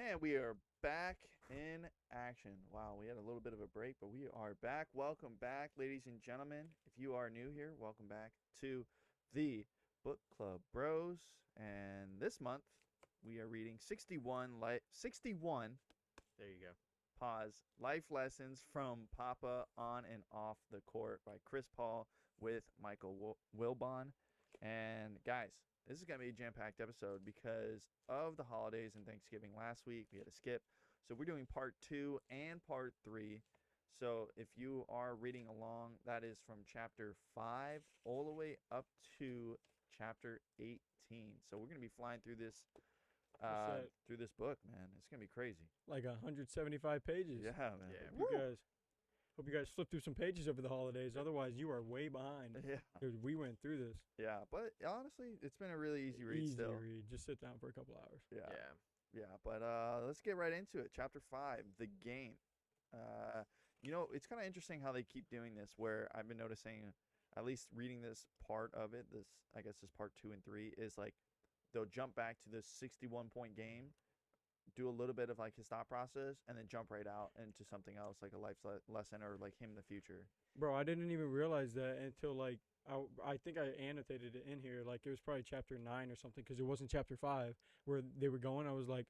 And we are back in action. Wow, we had a little bit of a break, but we are back. Welcome back, ladies and gentlemen. If you are new here, welcome back to the Book Club Bros. And this month, we are reading 61 There you go. pause life lessons from Papa on and off the court by Chris Paul with Michael Wilbon. And guys, this is going to be a jam-packed episode because of the holidays and Thanksgiving last week. We had to skip. So we're doing part 2 and part 3. So if you are reading along, that is from chapter 5 all the way up to chapter 18. So we're going to be flying through this book, man. It's going to be crazy. Like 175 pages. Yeah, man. Yeah. Hope you guys flip through some pages over the holidays. Otherwise, you are way behind. Yeah. Because we went through this. Yeah, but honestly, it's been a really easy read Easy still. read. Just sit down for a couple hours. Yeah. Yeah. Yeah, but let's get right into it. Chapter 5, The Game. It's kind of interesting how they keep doing this, where I've been noticing, at least reading this part of it, this part 2 and 3, is like they'll jump back to this 61-point game, do a little bit of like his thought process, and then jump right out into something else, like a life lesson or like him in the future. Bro, I didn't even realize that until like I think I annotated it in here. Like it was probably chapter 9 or something because it wasn't chapter 5 where they were going. I was like,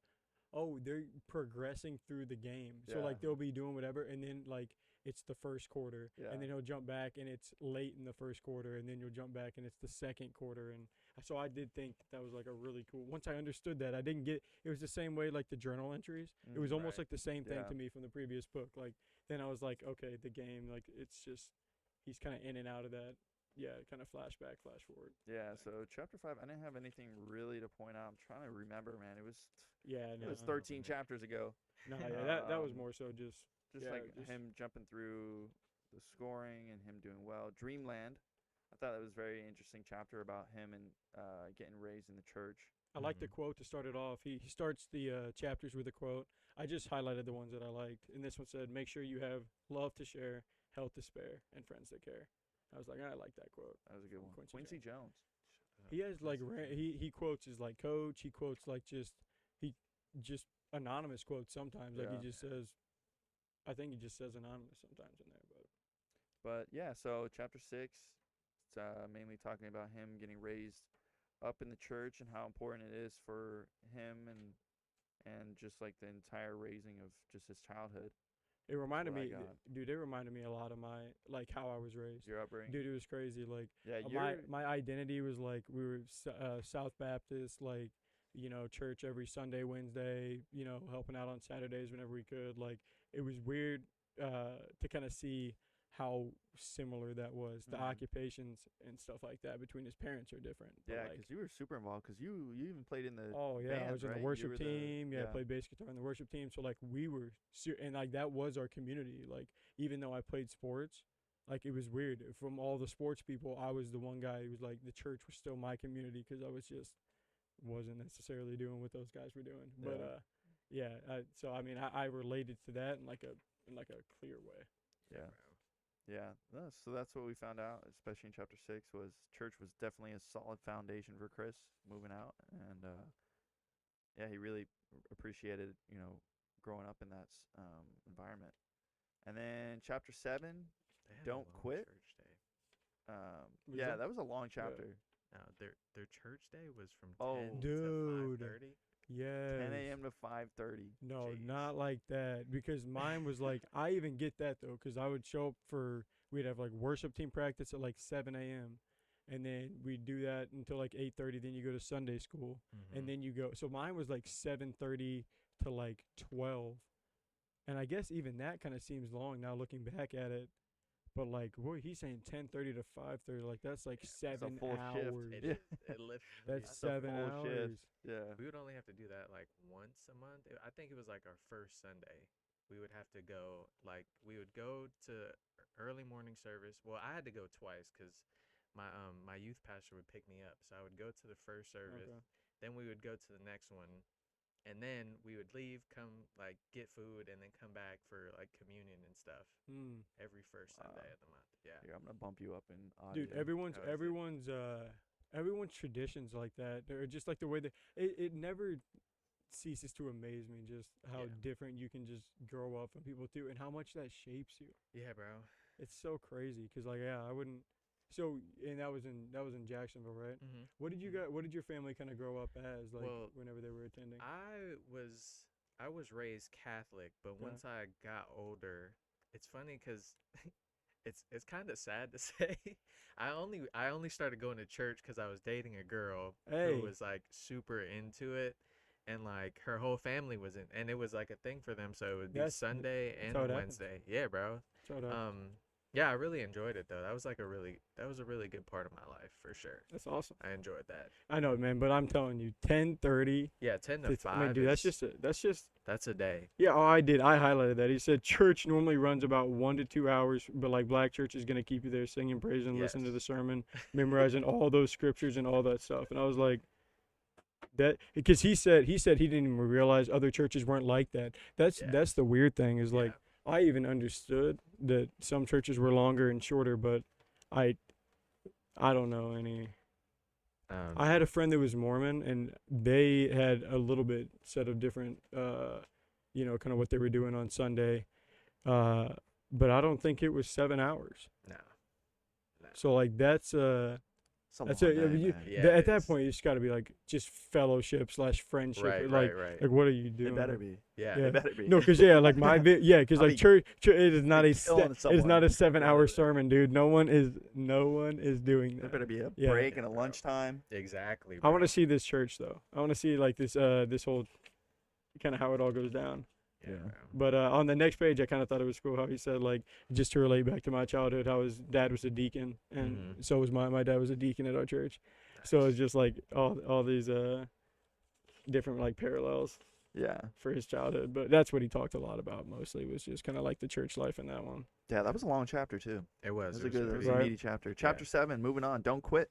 oh, they're progressing through the game. So Yeah. like they'll be doing whatever, and then like it's the first quarter, Yeah. and then he'll jump back and it's late in the first quarter, and then you'll jump back and it's the second quarter. And so I did think that was like a really cool. Once I understood that, I didn't get it was the same way like the journal entries. It was almost Right. like the same thing Yeah. to me from the previous book. Like then I was like, okay, the game, like it's just he's kind of in and out of that. Yeah, kind of flashback, flash forward. Yeah, so chapter 5, I didn't have anything really to point out. I'm trying to remember, man. It was Yeah, it no, was 13 chapters ago. no, yeah, that was Um, more so just Just Yeah, like just- him jumping through the scoring and him doing well. Dreamland, I thought that was a very interesting chapter about him and getting raised in the church. I like the quote to start it off. He starts the chapters with a quote. I just highlighted the ones that I liked, and this one said, "Make sure you have love to share, health to spare, and friends that care." I was like, I like that quote. That was a good one. Quincy Quincy Jones. He has like he quotes his like coach. He quotes like just anonymous quotes sometimes. Like Yeah. he just says, I think he just says anonymous sometimes in there. But yeah, so chapter 6, it's mainly talking about him getting raised up in the church and how important it is for him and just like the entire raising of just his childhood, It reminded what I me, got. dude. It reminded me a lot of my like how I was raised. your upbringing. Dude, it was crazy. Like Yeah, my identity was like we were South Baptist, like church every Sunday, Wednesday, helping out on Saturdays whenever we could. Like it was weird to kind of see how similar that was. The Mhm. occupations and stuff like that between his parents are different. but, Yeah, like, because you were super involved. Because you even played in the. oh yeah, I band, was in right? the You worship were the- team. I yeah. played bass guitar in the worship team. So like we were, and like that was our community. Like even though I played sports, like it was weird. From all the sports people, I was the one guy who was like the church was still my community because I wasn't necessarily doing what those guys were doing. But so I mean I related to that in like a clear way. Yeah. Yeah, so that's what we found out, especially in chapter 6, was church was definitely a solid foundation for Chris moving out, and yeah, he really appreciated growing up in that environment. And then chapter 7, They had a Don't long quit. Church day. Was yeah, that- that was a long chapter. No, their church day was from Oh. 10 Dude. to 5:30. Yeah. 10 a.m. to 5:30. No, Jeez. not like that. Because mine was like, I even get that though, because I would show up we'd have like worship team practice at like 7 a.m. And then we'd do that until like 8:30. Then you go to Sunday school. And then you go. So mine was like 7:30 to like 12. And I guess even that kind of seems long now looking back at it. But like, boy, he's saying 10:30 to 5:30. Like that's like 7 full shift. hours. It, Yeah. it literally That's is. a 7 full hours. shift. Yeah. We would only have to do that like once a month. I think it was like our first Sunday. We would have to go, like, we would go to early morning service. Well, I had to go twice because my youth pastor would pick me up. So I would go to the first service. Okay. Then we would go to the next one. And then we would leave, come, like, get food, and then come back for, like, communion and stuff every first Sunday Wow. of the month. Yeah. Here, I'm gonna bump you up in audio. Dude, everyone's How is it? everyone's traditions like that. They're just like the way that it never ceases to amaze me just how Yeah. different you can just grow up from people too, and how much that shapes you. Yeah, bro. It's so crazy because like I wouldn't. So and that was in Jacksonville, right? Mm-hmm. What did you got? What did your family kind of grow up as like Well, whenever they were attending? I was raised Catholic, but Yeah. once I got older, it's funny because it's kind of sad to say. I only started going to church because I was dating a girl Hey. who was like super into it, and like her whole family was in, and it was like a thing for them. So it would be That's- Sunday that's and how it happens. Wednesday. Yeah, bro. Shut up. Yeah, I really enjoyed it though. That was a really good part of my life for sure. That's awesome. I enjoyed that. I know, man, but I'm telling you, 10:30. Yeah, 10 to 5. I mean, dude, that's is- just. that's a day. Yeah, oh, I did. I highlighted that. He said church normally runs about 1 to 2 hours, but like black church is gonna keep you there singing, praising, listening to the Yes. sermon, memorizing all those scriptures and all that stuff. And I was like, that because he said he didn't even realize other churches weren't like that. That's Yeah. that's the weird thing is like Yeah. I even understood that some churches were longer and shorter, but I don't know any. I had a friend that was Mormon, and they had a little bit set of different, kind of what they were doing on Sunday, but I don't think it was 7 hours. No. So like that's It's a that's long it. day, You- man. Yeah, at it that is. point you just got to be like just fellowship / friendship. Right, like right. like what are you It doing? better be. Yeah. Yeah. It better be. No, because like my because I like mean, church it is not you're a killing it is someone. not a 7-hour Yeah. sermon, dude. No one is doing There that. better be a Yeah. break and a Yeah, bro. lunchtime. Exactly. I want bro. to see this church though. I want to see like this whole kind of how it all goes down. Yeah. Yeah. bro. But on the next page, I kind of thought it was cool how he said like just to relate back to my childhood, how his dad was a deacon and Mhm. so was my dad was a deacon at our church. So it's just like all these different like parallels Yeah. for his childhood. But that's what he talked a lot about mostly was just kind of like the church life in that one. Yeah, that was a long chapter too. It was. That was It a good, that was pretty- a Right. meaty chapter. Chapter 7, moving on. Don't quit.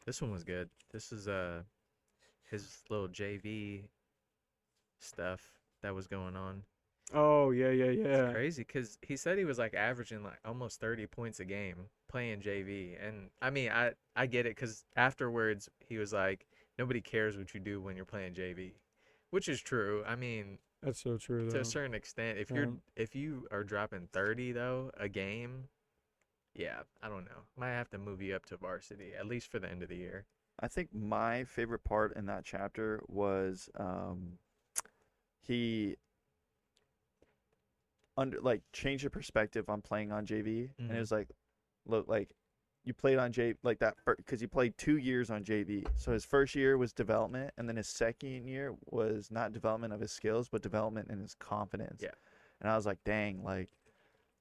This one was good. This is his little JV stuff that was going on. Oh yeah. It's crazy because he said he was like averaging like almost 30 points a game playing JV, and I mean I get it because afterwards he was like nobody cares what you do when you're playing JV, which is true. I mean That's so true to though. a certain extent, Um, if you are dropping 30 though a game, yeah, I don't know, might have to move you up to varsity at least for the end of the year. I think my favorite part in that chapter was he changed the perspective on playing on JV, and it Mhm. was like, look, like you played on J like that because he played 2 years on JV. So his first year was development, and then his second year was not development of his skills, but development in his confidence. Yeah. And I was like, dang, like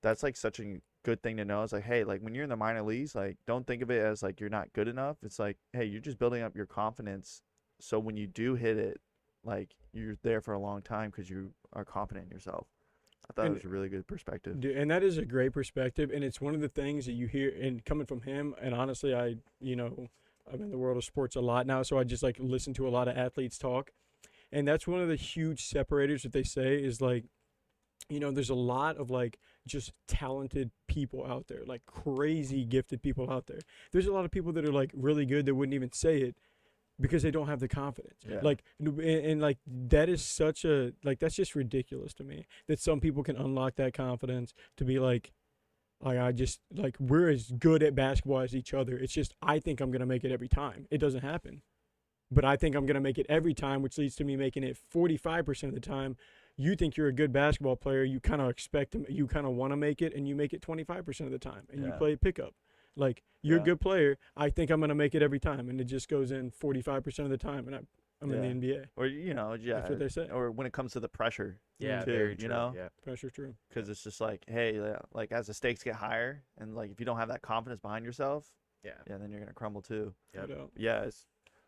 that's like such a good thing to know. It's like, hey, like when you're in the minor leagues, like don't think of it as like you're not good enough. It's like, hey, you're just building up your confidence. So when you do hit it, like you're there for a long time because you are confident in yourself. I thought it And- was a really good perspective. Dude, and that is a great perspective, and it's one of the things that you hear, and coming from him, and honestly, I'm in the world of sports a lot now, so I just like listen to a lot of athletes talk, and that's one of the huge separators that they say is like, there's a lot of like just talented people out there, like crazy gifted people out there. There's a lot of people that are like really good that wouldn't even say it because they don't have the confidence. Yeah. Like, and like that is such a like that's just ridiculous to me that some people can unlock that confidence to be like I just like we're as good at basketball as each other. It's just I think I'm gonna make it every time. It doesn't happen, but I think I'm gonna make it every time, which leads to me making it 45% of the time. You think you're a good basketball player, you kind of expect to, you kind of want to make it, and you make it 25% of the time, and you Yeah. play pickup. Like you're Yeah. a good player. I think I'm gonna make it every time, and it just goes in 45% of the time, and I'm in Yeah. the NBA. Or yeah, That's what they say. or when it comes to the pressure, Yeah, too, very you true. know? Yeah. Pressure true. because it's just like, hey, like as the stakes get higher, and like if you don't have that confidence behind yourself, Yeah. then you're gonna crumble too. Yep. No doubt. Yeah,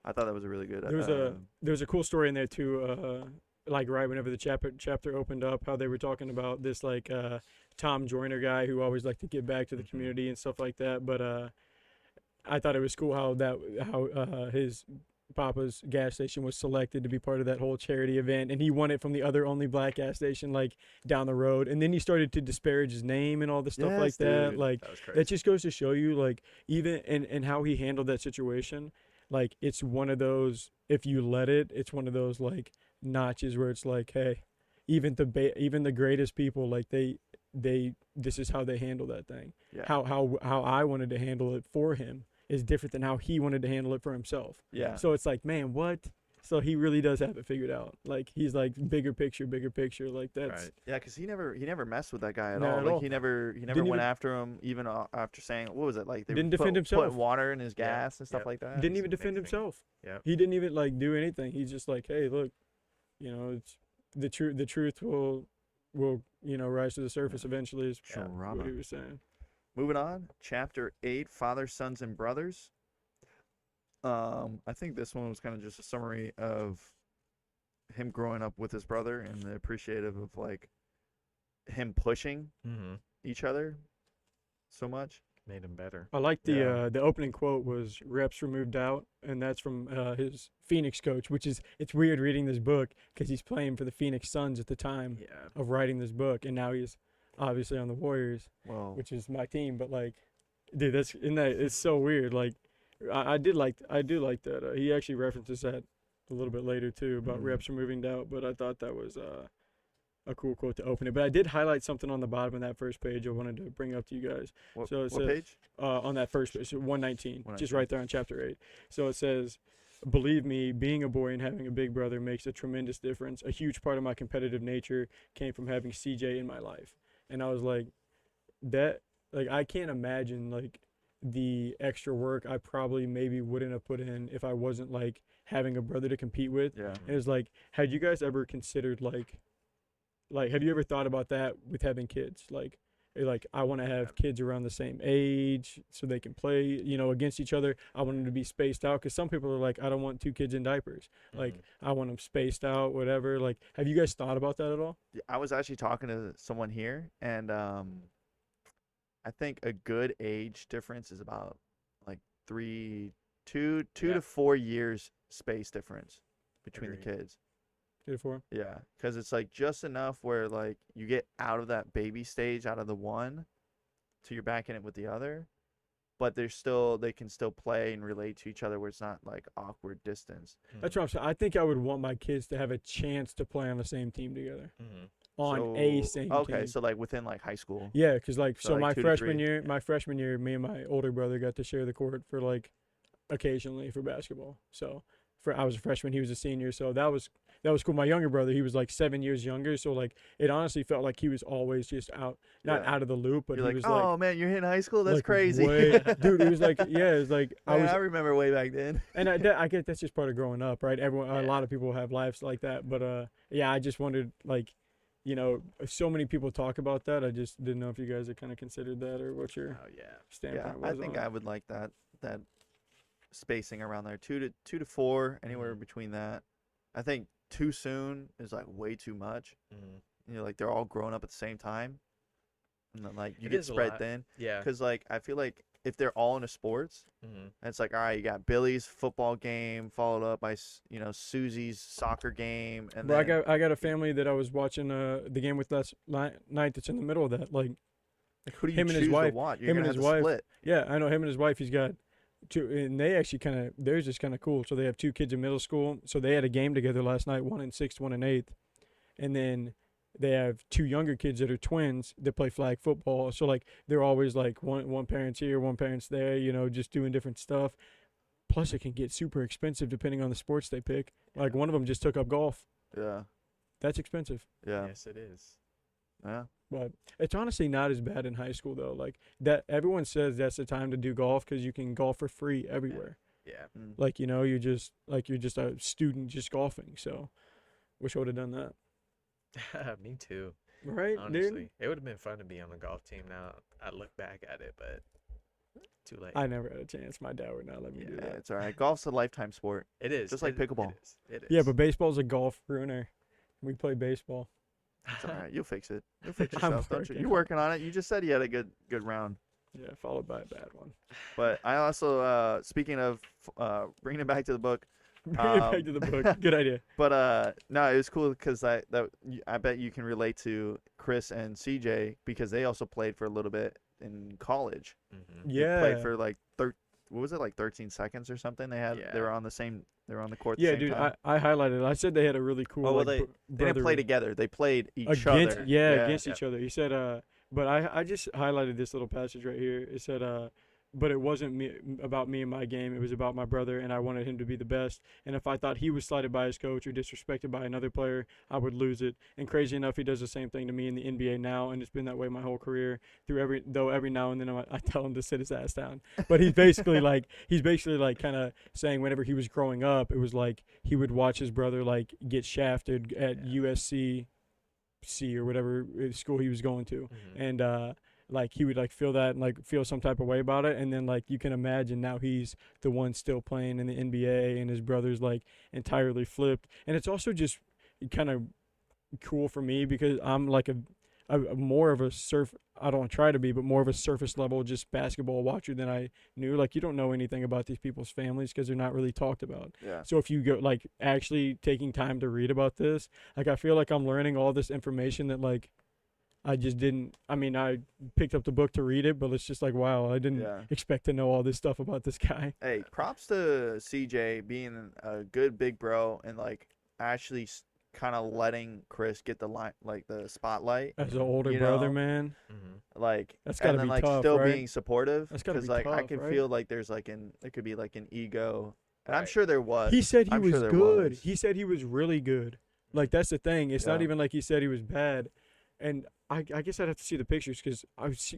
I thought that was a really good. There was a cool story in there too. Like right whenever the chapter opened up, how they were talking about this like Tom Joyner guy who always liked to give back to the Mhm. community and stuff like that. But I thought it was cool how his Papa's gas station was selected to be part of that whole charity event, and he won it from the other only black gas station like down the road. And then he started to disparage his name and all the stuff like Yes, that. dude. Like That was crazy. that just goes to show you like even and how he handled that situation. Like it's one of those, if you let it, it's one of those like notches where it's like, hey, even the greatest people, like they this is how they handle that thing. Yeah. How I wanted to handle it for him is different than how he wanted to handle it for himself. Yeah. So it's like, man, what? So he really does have it figured out. Like he's like bigger picture. Like that's Right. Yeah, because he never messed with that guy at Not all. at Like all. he never Didn't went even- after him, even after saying, what was it like? They Didn't put, defend himself. Put water in his Yeah. gas and stuff Yep. like that. didn't He's even defend mixing. himself. Yep. He didn't even like do anything. He's just like, hey, look, you know, it's the truth will rise to the surface eventually. Is Yeah. what he was saying. Moving on, chapter 8, Fathers, Sons, and Brothers. I think this one was kind of just a summary of him growing up with his brother and the appreciative of like him pushing Mm-hmm. each other so much. Made him better. I like Yeah. the opening quote was reps removed out, and that's from his Phoenix coach, which is it's weird reading this book because he's playing for the Phoenix Suns at the time Yeah. of writing this book, and now he's obviously on the Warriors, Well, which is my team. But like, dude, it's so weird. Like, I do like that. He actually references that a little bit later too about Mhm. reps removing doubt, but I thought that was a cool quote to open it. But I did highlight something on the bottom of that first page I wanted to bring up to you guys. what, so it what says- page? On that first page, so 119, just 119. right there on chapter 8. So it says, believe me, being a boy and having a big brother makes a tremendous difference. A huge part of my competitive nature came from having CJ in my life. And I was like, I can't imagine like the extra work I probably maybe wouldn't have put in if I wasn't like having a brother to compete with. Yeah. And it was like, had you guys ever considered like have you ever thought about that with having kids? Like I want to have kids around the same age so they can play, against each other. I want them to be spaced out because some people are like, I don't want 2 kids in diapers. Like I want them spaced out, whatever. Like, have you guys thought about that at all? Yeah, I was actually talking to someone here, and I think a good age difference is about like 2 Yeah. to 4 years space difference between the Agreed. kids. 2 to 4? Yeah, because it's like just enough where like you get out of that baby stage, out of the one, so you're back in it with the other, but they can still play and relate to each other where it's not like awkward distance. That's what I'm saying. I think I would want my kids to have a chance to play on the same team together. Mm-hmm. On a same Okay, team. so like within like high school. Yeah, because like So, so like, my 2 to freshman 3, year, me and my older brother got to share the court for like occasionally for basketball. So I was a freshman, he was a senior, so that was cool. My younger brother, he was like 7 years younger, so like it honestly felt like he was always just not Yeah. out of the loop, but You're he like, was oh man, you're hitting high school? That's like crazy. dude. It was like it was like Man, I remember way back then. and I get that's just part of growing up, right? Everyone, a lot of people have lives like that, but yeah, I just wondered like. So many people talk about that. I just didn't know if you guys had kind of considered that or what your Oh yeah. standpoint Yeah, I was think on I it. would like that spacing around there, 2 to 4, anywhere Mhm. between that. I think too soon is like way too much. Mm-hmm. Like they're all growing up at the same time, and then like you It get is a spread lot. thin. Yeah. Because like I feel like if they're all into sports, Mm-hmm. and it's like all right, you got Billy's football game followed up by Susie's soccer game, and Bro, then I got a family that I was watching the game with last night that's in the middle of that. Like, like, who do you him and his choose wife- to watch? You're him gonna and have his to wife- split. yeah, I know him and his wife. He's got 2, and they actually theirs is kind of cool. So they have 2 kids in middle school. So they had a game together last night, 1 in 6th, 1 in 8th, and then they have 2 younger kids that are twins that play flag football. So like they're always like one parent's here, one parent's there, just doing different stuff. Plus, it can get super expensive depending on the sports they pick. Like one of them just took up golf. Yeah, That's expensive. yeah, Yes, it is. yeah. But it's honestly not as bad in high school though. Like that, everyone says that's the time to do golf because you can golf for free everywhere. Yeah. Mm. Like you're just a student just golfing. So, wish I would have done that. Me too. Right, Honestly, dude. it would have been fun to be on the golf team. Now I look back at it, but too late. I never had a chance. My dad would not let me do Yeah, that. it's all right. Golf's a lifetime sport. It is just like pickleball. It is. It is. Yeah, but baseball's a golf ruiner. We play baseball. It's all right. You'll fix it. You'll fix I'm yourself. Don't you? working You're on working on it. You just said you had a good round. Yeah, followed by a bad one. But I also, speaking of bringing it back to the book, Bring it back to the book. Good idea. but no, it was cool because I bet you can relate to Chris and CJ because they also played for a little bit in college. Mm-hmm. They Yeah. played for like what was it, like 13 seconds or something? They Yeah. were on the same. They were on the court. At Yeah, the same dude, time. I highlighted it. I said they had a really cool. Oh, well, like, they didn't play together. They played each against other. against Yep. each other. He said, but I just highlighted this little passage right here. It said, but it wasn't about me and my game. It was about my brother, and I wanted him to be the best. And if I thought he was slighted by his coach or disrespected by another player, I would lose it. And crazy enough, he does the same thing to me in the NBA now, and it's been that way my whole career. Every now and then I tell him to sit his ass down. But he's basically like kind of saying whenever he was growing up, it was like he would watch his brother like get shafted at USC. Or whatever school he was going to, Mhm. and like he would like feel that and like feel some type of way about it, and then like you can imagine now he's the one still playing in the NBA, and his brother's like entirely flipped. And it's also just kind of cool for me because I'm like a more of a I don't try to be, but more of a surface level just basketball watcher than I knew. Like you don't know anything about these people's families because they're not really talked about. Yeah. So if you go like actually taking time to read about this, like I feel like I'm learning all this information that like I just didn't. I mean, I picked up the book to read it, but it's just like wow, I didn't Yeah. expect to know all this stuff about this guy. Hey, props to CJ being a good big bro and like actually kind of letting Chris get the line, like the spotlight. As an older You brother, know? man, Mhm. Like That's and gotta then be like tough, still right? being supportive. That's gotta be like I tough, can right? feel like there's like there could be like an ego, and I'm Right. sure there was. he said he I'm was sure there good. was. He said he was really good. Like that's the thing. It's not Yeah. even like he said he was bad. And I guess I'd have to see the pictures because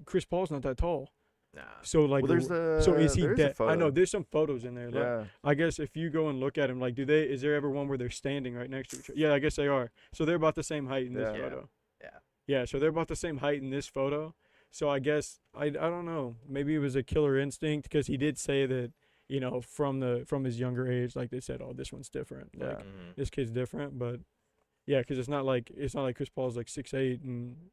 Chris Paul's not that tall. Nah. So like, Well, there's the so is he there is a dead? I know photo. there's some photos in there. Like, Yeah. I guess if you go and look at them, like, is there ever one where they're standing right next to each other? Yeah, I guess they are. So they're about the same height in this Yeah. Yeah. photo. Yeah. Yeah, so they're about the same height in this photo. So I guess I don't know. Maybe it was a killer instinct because he did say that from his younger age, like they said, oh, this one's different. Yeah. Like Mhm. this kid's different, but. Yeah, because it's not like Chris Paul's like 6'8"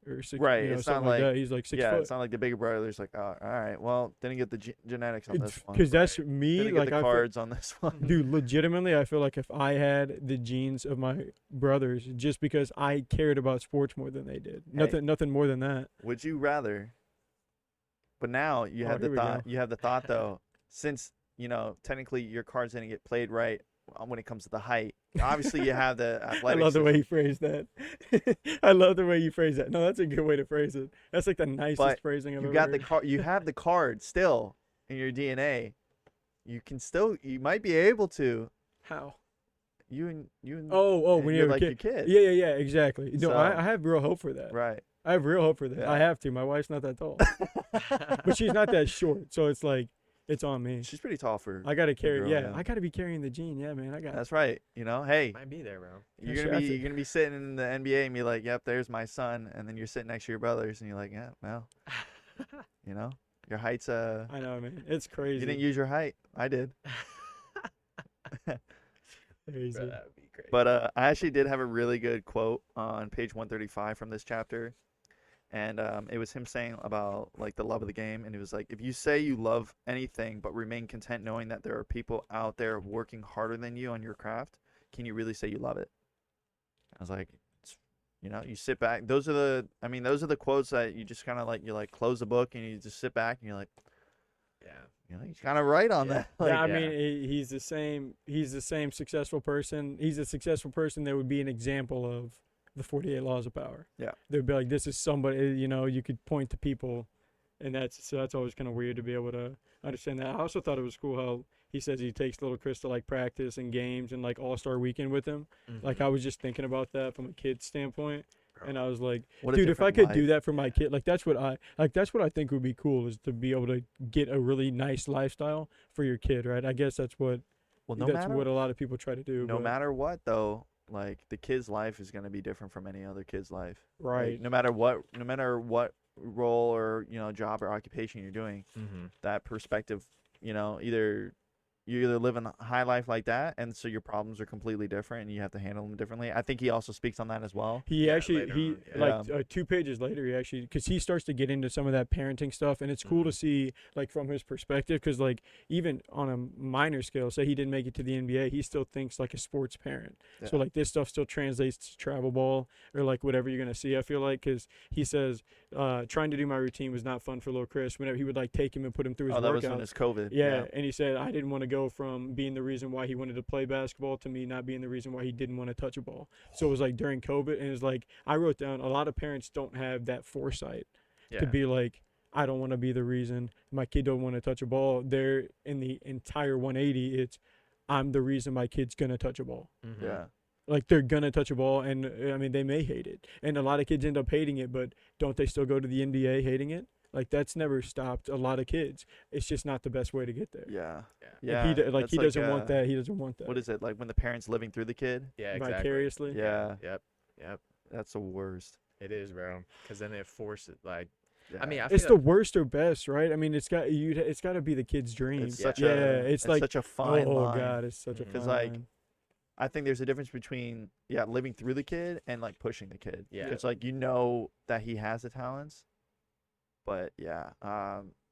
or 6, Right, you know, it's something not like like- that. He's like 6 Yeah, foot. it's not like the bigger brother's like, oh, all right, well, didn't get the genetics on this one. Because that's Right. me. Didn't Like get the I feel, cards on this one. dude, legitimately, I feel like if I had the genes of my brothers, just because I cared about sports more than they did, Hey. nothing more than that. Would you rather? But now you Oh, have the here we thought. go. You have the thought though, since technically your cards didn't get played right when it comes to the height. Obviously, you have the I athletic. love the way system, you phrased that. I love the way you phrase that. No, that's a good way to phrase it. That's like the nicest But phrasing I've you ever got the heard. card. You have the card still in your DNA. You can still. You might be able to. How? You and Oh, when you're you're like a your kid. kid. Yeah, exactly. No, So- I have real hope for that. Right. I have real hope for that. Yeah. I have to. My wife's not that tall, but she's not that short, so it's like it's on me. She's pretty tall for. I gotta carry. girl, Yeah, yeah. I gotta be carrying the gene. Yeah, man, I got. That's right. Hey, Might be there, bro. you're That's gonna right. be you're gonna be sitting in the NBA and be like, "Yep, there's my son," and then you're sitting next to your brothers and you're like, "Yeah, well, your height's I know, man. It's crazy. you didn't use your height. I did." Crazy. Bro, that would be great. But I actually did have a really good quote on page 135 from this chapter, and it was him saying about like the love of the game, and it was like, if you say you love anything but remain content knowing that there are people out there working harder than you on your craft, can you really say you love it? I was like, you sit back. Those are the quotes that you just kind of like, you like close the book and you just sit back and you're like, yeah. he's kind of right on Yeah. that. Like, Yeah, I yeah. mean, he's the same. He's the same successful person. He's a successful person that would be an example of the 48 Laws of Power. Yeah. They'd be like, this is somebody. You could point to people, and that's always kind of weird to be able to understand that. I also thought it was cool how he says he takes little Chris to like practice and games and like All-Star Weekend with him. Like I was just thinking about that from a kid's standpoint. Bro. And I was like, what a dude, if I different could do life. that for my kid, like that's what I think would be cool is to be able to get a really nice lifestyle for your kid, right? I guess that's what Well, no that's matter what a lot of people try to do. no but- matter what though, like the kid's life is gonna be different from any other kid's life. Like, right. no matter what role or job or occupation you're doing, Mm-hmm. that perspective, either you either live a high life like that, and so your problems are completely different, and you have to handle them differently. I think he also speaks on that as well. He Yeah, actually later he on, yeah. like 2 pages later he actually because he starts to get into some of that parenting stuff, and it's cool to see like from his perspective because like even on a minor scale, say he didn't make it to the NBA, he still thinks like a sports parent. So Yeah. like this stuff still translates to travel ball or like whatever you're gonna see. I feel like because he says trying to do my routine was not fun for little Chris. Whenever he would like take him and put him through his Oh, that workouts. was when it's COVID. Yeah, and he said I didn't want to go from being the reason why he wanted to play basketball to me not being the reason why he didn't want to touch a ball. So it was like during COVID, and it's like I wrote down a lot of parents don't have that foresight Yeah. to be like, I don't want to be the reason my kid don't want to touch a ball. They're in the entire 180. It's I'm the reason my kid's gonna touch a ball. Mhm. Yeah. Like they're gonna touch a ball, and I mean they may hate it, and a lot of kids end up hating it, but don't they still go to the NBA hating it? Like that's never stopped a lot of kids. It's just not the best way to get there. Yeah. Yeah. Yeah. Like that's he doesn't want uh, that. He doesn't want that. What is it like when the parents living through the kid? Yeah, exactly. Vicariously. Yeah. Yep. That's the worst. It is, bro. Because then it forces like Yeah. I mean, I It's feel the worst or best, right? I mean, it's got to be the kid's dream. It's Yeah. such yeah, a it's like such a fine oh line. god, it's such a Mhm. fine 'Cause, like, line. I think there's a difference between living through the kid and like pushing the kid. Yeah. It's like you know that he has the talents, but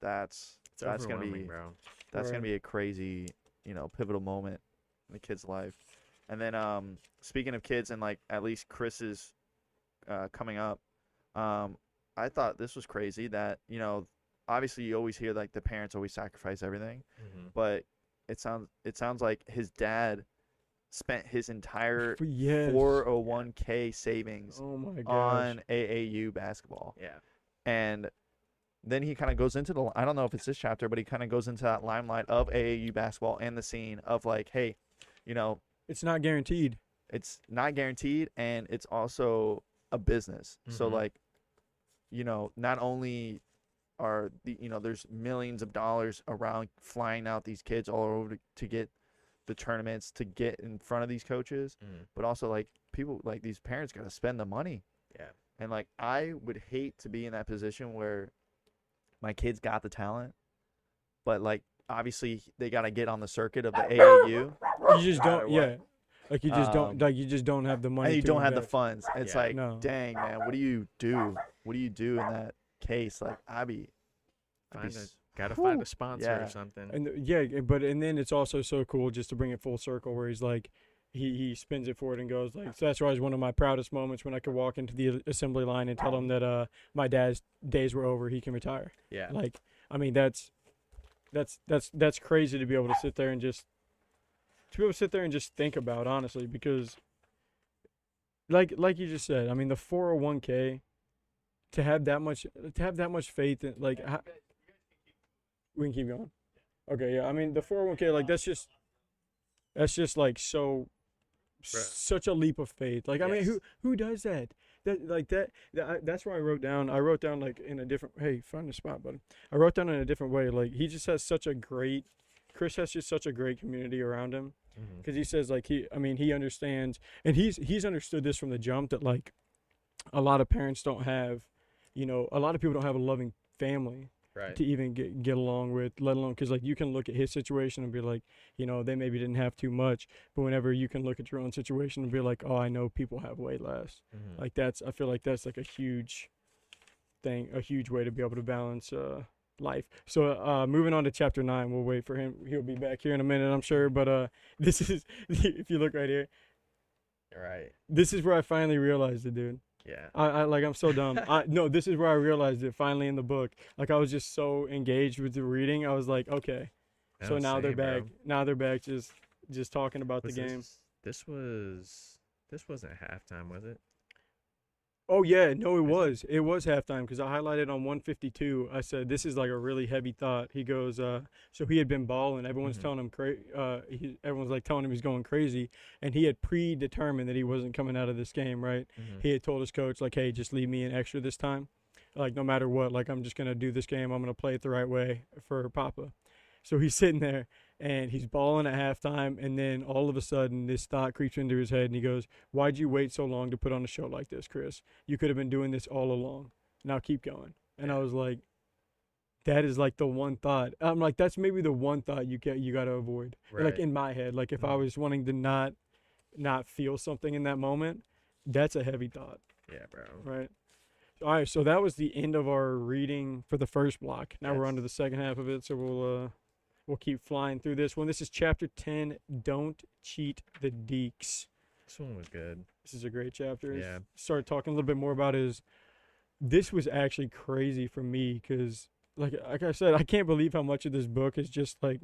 that's it's that's gonna overwhelming, be bro. that's gonna Right. be a crazy pivotal moment in the kid's life. And then speaking of kids and like at least Chris's coming up, I thought this was crazy that obviously you always hear like the parents always sacrifice everything, Mhm. but it sounds like his dad spent his entire Yes. 401k savings Oh my gosh. on AAU basketball. Yeah. And then he kind of goes into I don't know if it's this chapter, but he kind of goes into that limelight of AAU basketball and the scene of like, hey, It's not guaranteed. it's not guaranteed and it's also a business. So Mhm. like, not only are there's millions of dollars around flying out these kids all over to get the tournaments, to get in front of these coaches, Mhm. but also like people like these parents got to spend the money. Yeah. And like I would hate to be in that position where my kids got the talent, but like obviously they got to get on the circuit of the AAU, You just No matter don't. what. Yeah. Like you just don't. Like you just don't have the money. and you to don't have the invest. funds. It's Yeah. like, No. dang man, what do you do? What do you do in that case? Like I'd be Gotta find whew, a sponsor yeah. or something. And and then it's also so cool just to bring it full circle where he's like, he spins it forward and goes like, so that's why it's one of my proudest moments when I could walk into the assembly line and tell him that my dad's days were over, he can retire. Yeah. Like, I mean that's crazy to be able to sit there and just think about, honestly, because like you just said, I mean the 401k to have that much faith in like we can keep going. Okay, yeah. I mean the 401k, like that's just like so such a leap of faith. Like I mean Yes. who does that? That's where I wrote down like in a different find a spot, buddy. I wrote down in a different way. Like he just has Chris has just such a great community around him. Mhm. Because he says like he understands, and he's understood this from the jump that like a lot of parents don't have, a lot of people don't have a loving family Right. to even get along with, let alone because like you can look at his situation and be like, they maybe didn't have too much, but whenever you can look at your own situation and be like, oh, I know people have way less. Mhm. Like I feel like that's like a huge thing, a huge way to be able to balance life. So moving on to chapter 9, we'll wait for him. He'll be back here in a minute, I'm sure. But this is if you look right here, Right. this is where I finally realized it, dude. Yeah. I'm so dumb. No, this is where I realized it finally in the book. Like I was just so engaged with the reading. I was like, okay. So Oh, now they're same, bro. back. Now they're back just talking about the Was game. This wasn't halftime, was it? Oh yeah, no, it Is was. It was halftime because I highlighted on 152. I said this is like a really heavy thought. He goes, so he had been balling. Everyone's Mhm. telling him everyone's like telling him he's going crazy, and he had predetermined that he wasn't coming out of this game. Right? Mhm. He had told his coach like, hey, just leave me in extra this time. Like no matter what, like I'm just gonna do this game. I'm gonna play it the right way for Papa. So he's sitting there and he's balling at halftime, and then all of a sudden this thought creeps into his head and he goes, why'd you wait so long to put on a show like this, Chris? You could have been doing this all along. Now keep going. And I was like, that is like the one thought. I'm like, that's maybe the one thought you got to avoid. Like Right. in my head, like if I Mhm. was wanting to not feel something in that moment, that's a heavy thought, Yeah, bro. right? All right, so that was the end of our reading for the first block. Now we're on to the Yes. second half of it, so we'll keep flying through this one. This is chapter 10, Don't Cheat the Deeks. This one was good. This is a great chapter. Yeah. Start talking a little bit more about this was actually crazy for me because like I said, I can't believe how much of this book is just like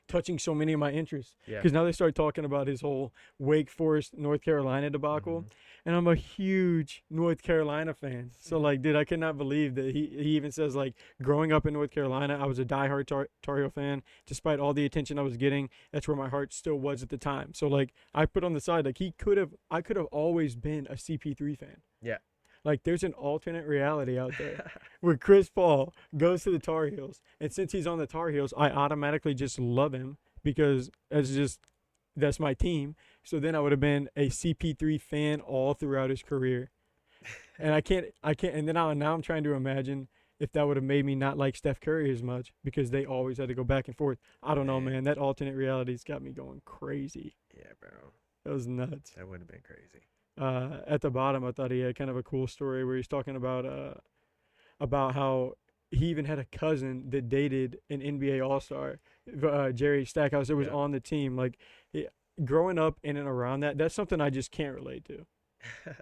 touching so many of my interests. Yeah. Because now they start talking about his whole Wake Forest, North Carolina debacle. Mhm. And I'm a huge North Carolina fan. So, like, dude, I cannot believe that he even says, like, growing up in North Carolina, I was a diehard Tar Heel fan. Despite all the attention I was getting, that's where my heart still was at the time. So, like, I put on the side, like, I could have always been a CP3 fan. Yeah. Like, there's an alternate reality out there where Chris Paul goes to the Tar Heels. And since he's on the Tar Heels, I automatically just love him because that's my team. So then I would have been a CP3 fan all throughout his career. And I can't, and then now I'm trying to imagine if that would have made me not like Steph Curry as much because they always had to go back and forth. I don't know, man. That alternate reality's got me going crazy. Yeah, bro. That was nuts. That would have been crazy. At the bottom, I thought he had kind of a cool story where he's talking about how he even had a cousin that dated an NBA All-Star, Jerry Stackhouse, that was Yeah. on the team. Like, growing up in and around that's something I just can't relate to.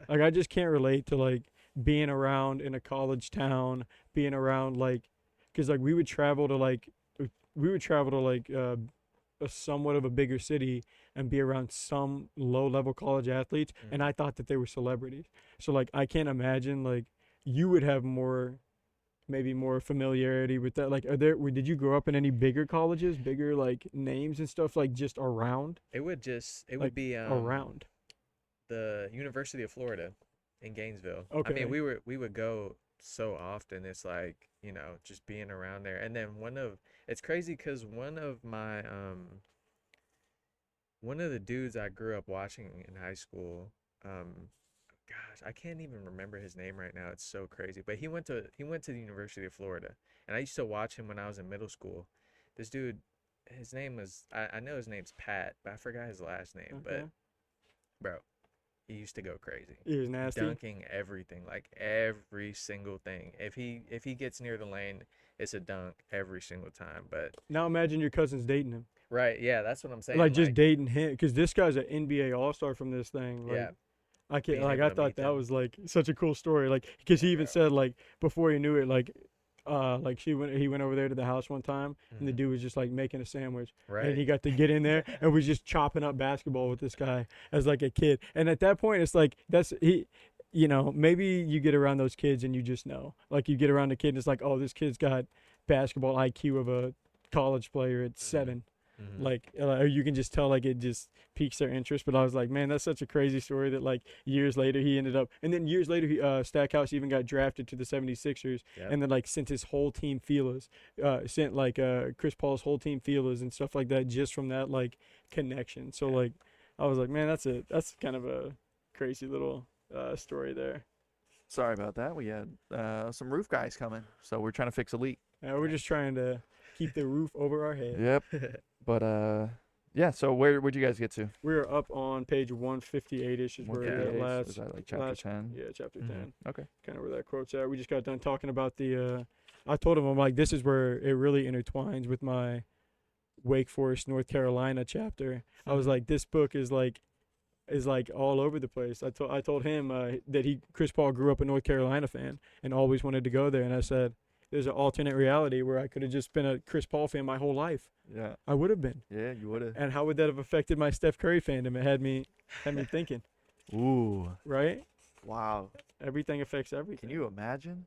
Like, I just can't relate to, like, being around in a college town, being around, like, because, like, we would travel to, a somewhat of a bigger city and be around some low-level college athletes, and I thought that they were celebrities. So, like, I can't imagine, like, you would have maybe more familiarity with that. Like, did you grow up in any bigger colleges, bigger, like, names and stuff, like, just around? It would Like, would be around. the University of Florida in Gainesville. I Okay. mean, we would go so often. It's like, just being around there. And then it's crazy because one of the dudes I grew up watching in high school, gosh, I can't even remember his name right now. It's so crazy. But he went to the University of Florida, and I used to watch him when I was in middle school. This dude, his name was I know his name's Pat, but I forgot his last name. Okay. But bro, he used to go crazy, He was nasty. dunking everything, like every single thing. If he gets near the lane, it's a dunk every single time. But Now imagine your cousin's dating him. right, yeah, that's what I'm saying. Like, just dating him, because this guy's an NBA All-Star from this thing. Like, yeah, I can't. being Like, able I to thought meet that them. was like such a cool story. Like, because he Yeah, even bro. said, like, before he knew it, like he went over there to the house one time, and the Mhm. dude was just like making a sandwich, Right. and he got to get in there and was just chopping up basketball with this guy as like a kid. And at that point, it's like maybe you get around those kids and you just know. Like, you get around a kid and it's like, oh, this kid's got basketball IQ of a college player at 7. Mhm. Like, or you can just tell, like, it just piques their interest. But I was like, man, that's such a crazy story that, like, years later he ended up, and then years later Stackhouse even got drafted to the 76ers, Yep. and then, like, sent his whole team feelers, sent like Chris Paul's whole team feelers and stuff like that, just from that, like, connection. So, Yeah. like, I was like, man, that's kind of a crazy little story there. Sorry about that. We had some roof guys coming, so we're trying to fix a leak. We're just trying to keep the roof over our head. Yep. But yeah. So where'd you guys get to? We're up on page 158-ish is where Yeah. the 158? last, Is that like chapter last- 10? yeah, chapter Mhm. 10. Okay. Kind of where that quote's at. We just got done talking about I told him, I'm like, this is where it really intertwines with my Wake Forest, North Carolina chapter. I was like, this book is like all over the place. I told him that Chris Paul grew up a North Carolina fan and always wanted to go there. And I said, there's an alternate reality where I could have just been a Chris Paul fan my whole life. Yeah. I would have been. Yeah, you would have. And how would that have affected my Steph Curry fandom? It had me thinking, Ooh. right? Wow. Everything affects everything. Can you imagine?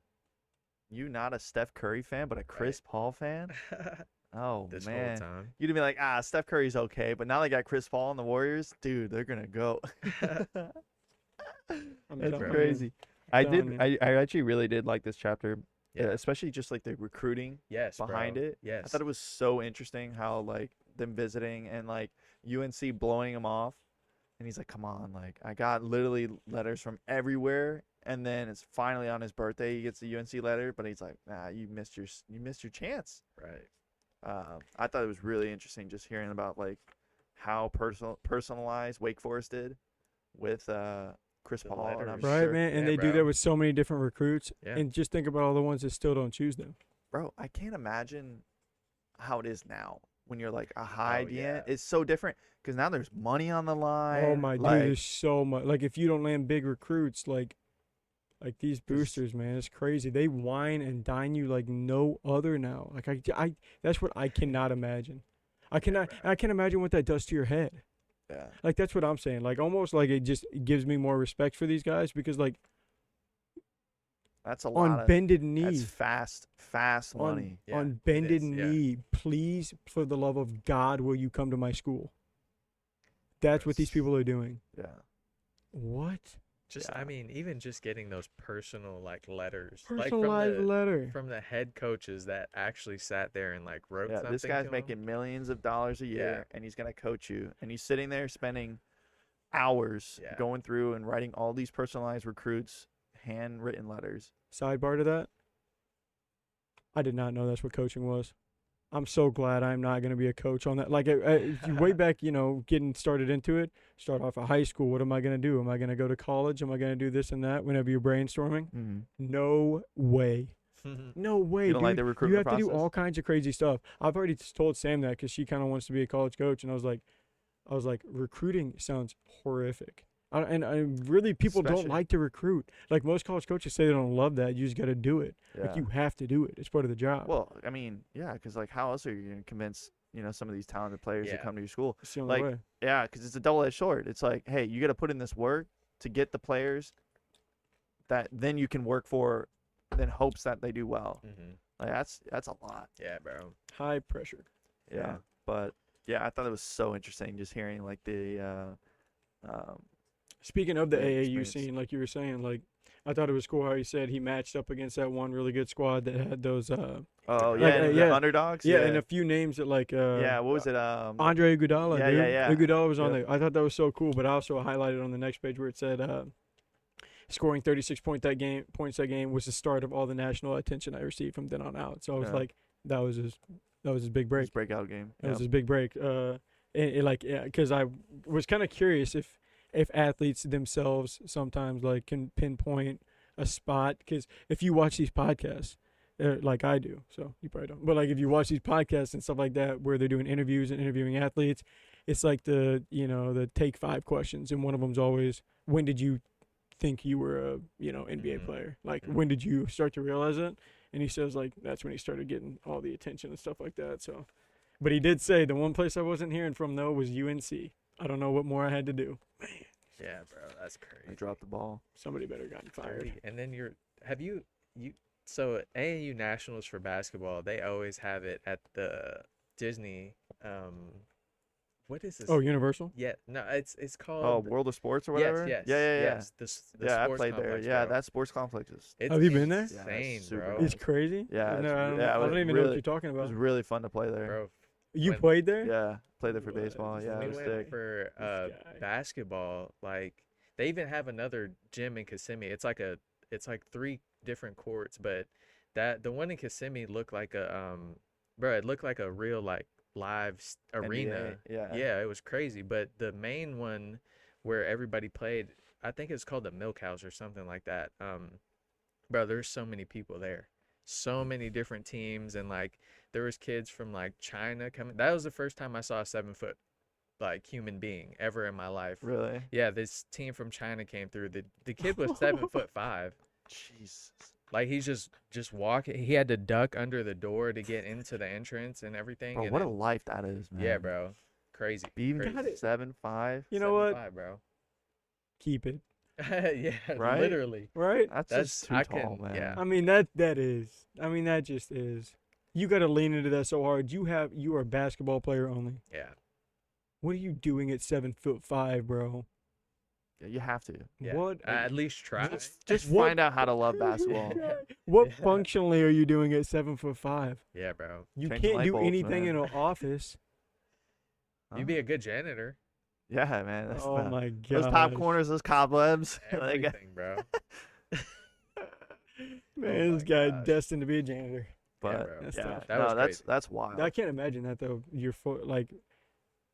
You not a Steph Curry fan, but a Chris Paul fan? Oh, This man. whole time. You'd be like, Steph Curry's okay, but now they got Chris Paul and the Warriors. Dude, they're going to go. I'm That's telling you. crazy. I telling did. I actually really did like this chapter, Yeah. especially just like the recruiting Yes, behind bro. it. Yes. I thought it was so interesting how like them visiting and like UNC blowing him off, and he's like, "Come on, like I got literally letters from everywhere, and then it's finally on his birthday he gets the UNC letter, but he's like, nah, you missed your chance. Right. I thought it was really interesting just hearing about like how personalized Wake Forest did with Chris The Paul, and I'm letters. Right, sure, man. And Yeah, they do bro. that with so many different recruits. Yeah. And just think about all the ones that still don't choose them. bro, I can't imagine how it is now when you're like a high Oh, DN. yeah. It's so different because now there's money on the line. Oh my like, dude, there's so much. Like if you don't land big recruits, like these boosters, man, it's crazy. They wine and dine you like no other now. Like I that's what I cannot imagine. I can't imagine what that does to your head. yeah, Like that's what I'm saying. Like almost like it just gives me more respect for these guys because like that's a lot on of bended that's knee, fast on, money. Yeah, on it bended is, yeah. knee, please, for the love of God, will you come to my school? That's what these Gross. people are doing. Yeah, What? Just Yeah. I mean, even just getting those personal like letters, Personalized like letter. from the head coaches that actually sat there and like wrote yeah. something. This guy's to 'em. making millions of dollars a year, Yeah. and he's gonna coach you, and he's sitting there spending hours Yeah. going through and writing all these personalized recruits handwritten letters. Sidebar to that. I did not know that's what coaching was. I'm so glad I'm not going to be a coach on that. Like, way back, getting started into it, start off at high school. What am I going to do? Am I going to go to college? Am I going to do this and that whenever you're brainstorming? Mm-hmm. No way. No way, You don't dude. like the You recruitment have to do process? all kinds of crazy stuff. I've already told Sam that because she kind of wants to be a college coach, and I was like, recruiting sounds horrific. And really, people don't Especially- like to recruit. Like most college coaches say, they don't love that. You just got to do it. Yeah. Like you have to do it. It's part of the job. Well, I mean, yeah, because like, how else are you gonna convince some of these talented players to Yeah. come to your school? it's the only like, way. Yeah, because it's a double-edged sword. It's like, hey, you got to put in this work to get the players that then you can work for, then hopes that they do well. Mhm. Like that's a lot. Yeah, bro. High pressure. Yeah. But yeah, I thought it was so interesting just hearing like the Speaking of the Yeah, AAU experience. scene, like you were saying, like I thought it was cool how he said he matched up against that one really good squad that had those oh Like, yeah, and the yeah. underdogs. and a few names that like yeah, what was it? Andre Iguodala, Yeah, dude. yeah, yeah. Iguodala was on Yep. there. I thought that was so cool, but I also highlighted on the next page where it said scoring 36 points that game was the start of all the national attention I received from then on out. So I was Yeah. like, that was his big his break. breakout game. That was Yep. his big break. Because I was kind of curious if athletes themselves sometimes like can pinpoint a spot. Because if you watch these podcasts, like I do, so you probably don't. But like if you watch these podcasts and stuff like that, where they're doing interviews and interviewing athletes, it's like the take 5 questions, and one of them's always, when did you think you were a NBA Mhm. player? Like Mhm. when did you start to realize it? And he says like that's when he started getting all the attention and stuff like that. So. But he did say the one place I wasn't hearing from though was UNC. I don't know what more I had to do. Yeah, bro. That's I crazy. dropped the ball. Somebody better gotten fired. 30. And then so AAU Nationals for basketball, they always have it at the Disney what is this? Oh, Universal. Yeah, no, it's Oh, called World of Sports or yes, whatever. yes, Yeah. yes. The Yeah, I sports played there. complex, Yeah, bro. that sports complex is. It's Have you been there? Yeah, it's insane, super bro. nice. It's crazy. Yeah, No, it's- I don't, yeah, I it don't was even know what really- you're talking It was about. really fun to play there. Bro. You when- played there? Yeah, played there for What? baseball. Yeah, we it was went sick. for This guy. basketball. Like they even have another gym in Kissimmee. It's like 3 different courts, but the one in Kissimmee looked like it looked like a real like live arena. NBA, yeah. Yeah, it was crazy. But the main one where everybody played, I think it's called the Milk House or something like that. Bro, there's so many people there. So many different teams, and like there was kids from like China coming. That was the first time I saw a 7-foot like human being ever in my life. Really? Yeah, this team from China came through. The kid was 7'5". Jesus. Like he's just walking. He had to duck under the door to get into the entrance and everything. Bro, and what a then- life that is, man. yeah, bro, crazy. Being crazy. 7'5". You know what? 7'5", bro. Keep it. Yeah, Right? literally. Right? That's That's- just too I tall, can- man. yeah. I mean that is. I mean that just is. You got to lean into that so hard. You are a basketball player only. Yeah, What are you doing at 7'5", bro? Yeah, you have to. yeah. What? At least try. Just What- find out how to love basketball. What Yeah. functionally are you doing at 7'5"? Yeah, bro. You Change can't light do bulbs, anything in man. an office. You'd be a good janitor. Yeah, man. That's Oh the- my god. those top corners, those cobwebs. like, Everything, bro. Man, Oh this my guy gosh. destined to be a janitor. But bro. That's yeah, tough. That no, was crazy. that's wild. I can't imagine that though. Your foot, like,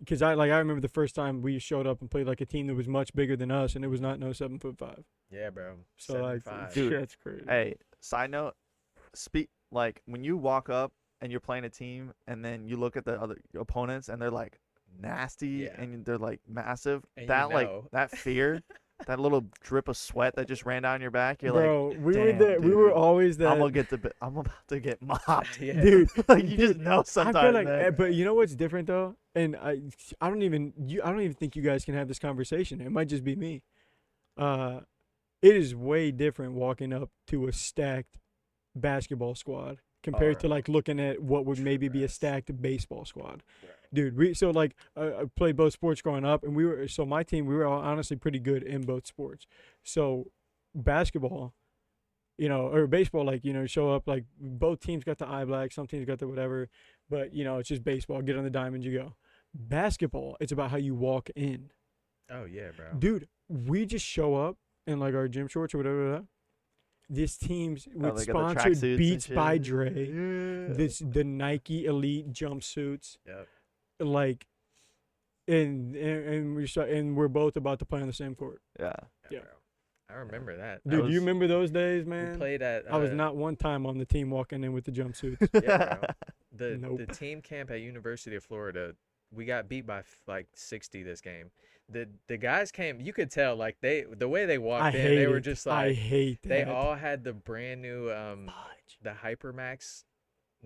because I remember the first time we showed up and played like a team that was much bigger than us, and it was not no 7'5". Yeah, bro. So like, 7'5". Dude, that's crazy. Hey, side note, like when you walk up and you're playing a team, and then you look at the other opponents, and they're like nasty, Yeah. and they're like massive. And you That like know. that fear, that little drip of sweat that just ran down your back. You're Bro, we were "Damn, there. We were dude, always that. I'm about to get mopped, Yeah. Dude, like you just know I sometimes. feel like, man. but you know what's different though, and I don't even think you guys can have this conversation. It might just be me. It is way different walking up to a stacked basketball squad compared to Bro. like looking at what would maybe be a Trust. stacked baseball squad. Bro. Dude, I played both sports growing up, and my team, we were all honestly pretty good in both sports. So basketball, or baseball, like, show up, like both teams got the eye black, some teams got the whatever, but it's just baseball. Get on the diamond, you go. Basketball, it's about how you walk in. Oh yeah, bro. Dude, we just show up in like our gym shorts or whatever. This team's with they got the sponsored tracksuits and Beats by shit. Dre. Yeah. The Nike Elite jumpsuits, Yep. like, and we're both about to play on the same court. Yeah. Yeah. Bro. I remember that. Dude, was- you remember those days, We man? played at. I was not one time on the team walking in with the jumpsuits. Yeah, bro. The Nope. team camp at University of Florida, we got beat by like 60 this game. The guys came, you could tell like the way they walked I in, hate they were it. just I like hate that. they all had the brand new Fudge. the Hypermax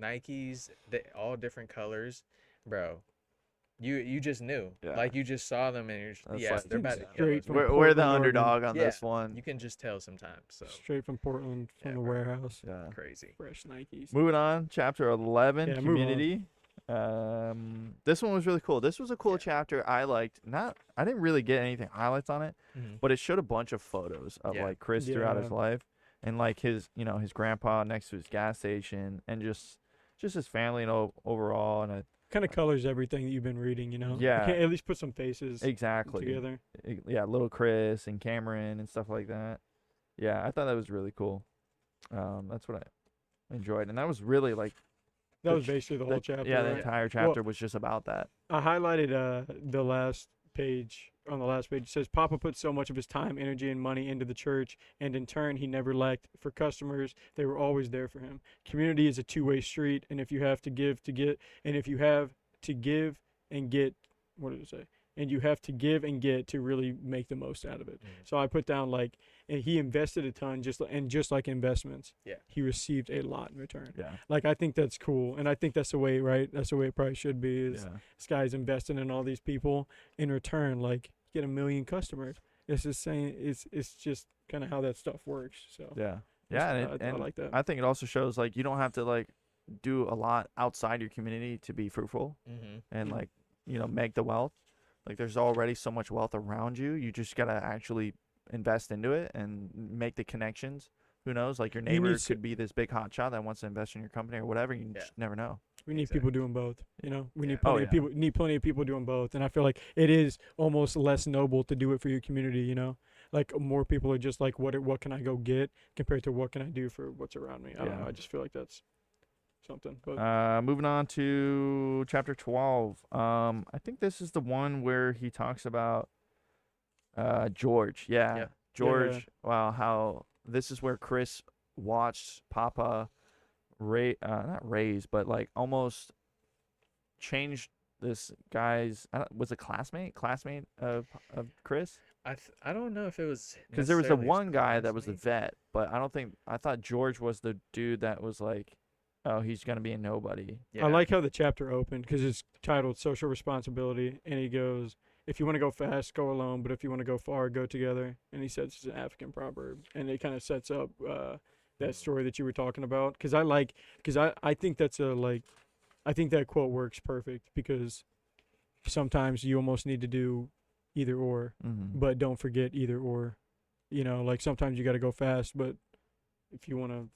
Nikes, all different colors, bro. You just knew, Yeah. like you just saw them and you're just, That's yeah, like- they're about to kill Straight us. from bro. We're the Portland, Oregon. underdog on Yeah. this one. You can just tell sometimes. So Straight from Portland, from Yeah, the bro. warehouse. Yeah. crazy. Fresh Nikes. Moving on, chapter 11, Yeah, move on. community. This one was really cool. This was a cool Yeah. chapter. I liked. I didn't really get anything highlights on it, Mhm. but it showed a bunch of photos of Yeah. like Chris throughout his Yeah. life, and like his his grandpa next to his gas station, and just his family and overall, and Kind of colors everything that you've been reading, Yeah. At least put some faces exactly together. yeah, little Chris and Cameron and stuff like that. Yeah, I thought that was really cool. That's what I enjoyed, and that was really like That The was ch- basically the the- whole chapter. yeah, the right? entire chapter was just about that. I highlighted the last page. On the last page, it says Papa put so much of his time, energy, and money into the church, and in turn, he never lacked for customers. They were always there for him. Community is a two-way street, and if you have to give to get, and if you have to give and get, what did it say? And you have to give and get to really make the most out of it. Mhm. So I put down like, and he invested a ton, just like investments, Yeah. he received a lot in return. Yeah, Like I think that's cool, and I think that's the way, right? That's the way it probably should be. Is yeah. this guy's investing in all these people in return, like get 1 million customers. It's just saying it's just kind of how that stuff works. So Yeah. that's- Yeah, and, I and like that. I think it also shows like you don't have to like do a lot outside your community to be fruitful Mhm. and Mhm. like make the wealth. Like there's already so much wealth around you. You just gotta actually invest into it and make the connections. Who knows? Like your You neighbor need s- could be this big hot shot that wants to invest in your company or whatever. You Yeah. just never know. We need people doing both. We Yeah. need Oh, plenty of yeah. people. Need plenty of people doing both, and I feel like it is almost less noble to do it for your community. Like more people are just like, what can I go get compared to what can I do for what's around me. I don't know. Yeah. I just feel like that's something. But Moving on to chapter 12. I think this is the one where he talks about George. Yeah. Yeah. George. Wow, how this is where Chris watched Papa not raise, but like almost changed this guy's was a classmate of Chris, I don't know if it was because there was the necessarily his one guy that was the classmate. vet, but I thought George was the dude that was like, oh, he's gonna be a nobody. Yeah. I like how the chapter opened because it's titled Social Responsibility, and he goes, if you want to go fast, go alone, but if you want to go far, go together. And he says it's an African proverb, and it kind of sets up that story that you were talking about. Because I think that's I think that quote works perfect, because sometimes you almost need to do either or, Mm-hmm. but don't forget either or. Like sometimes you got to go fast, but if you want to,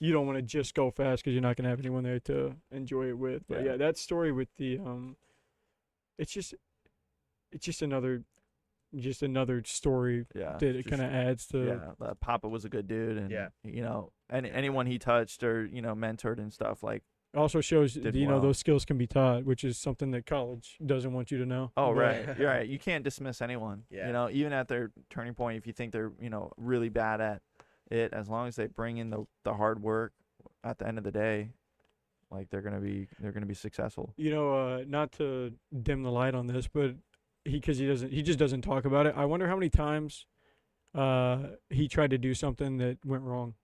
you don't want to just go fast because you're not going to have anyone there to enjoy it with. But Yeah. yeah, that story with the, it's just another just another story Yeah. that it just- kind of adds to. Yeah, Papa was a good dude, and Yeah. anyone he touched or mentored and stuff like. Also shows Did you know well. those skills can be taught, which is something that college doesn't want you to know. Oh But- right, you're right. You can't dismiss anyone. Yeah. Even at their turning point, if you think they're really bad at it, as long as they bring in the hard work, at the end of the day, like they're gonna be successful. Not to dim the light on this, but he just doesn't talk about it. I wonder how many times he tried to do something that went wrong.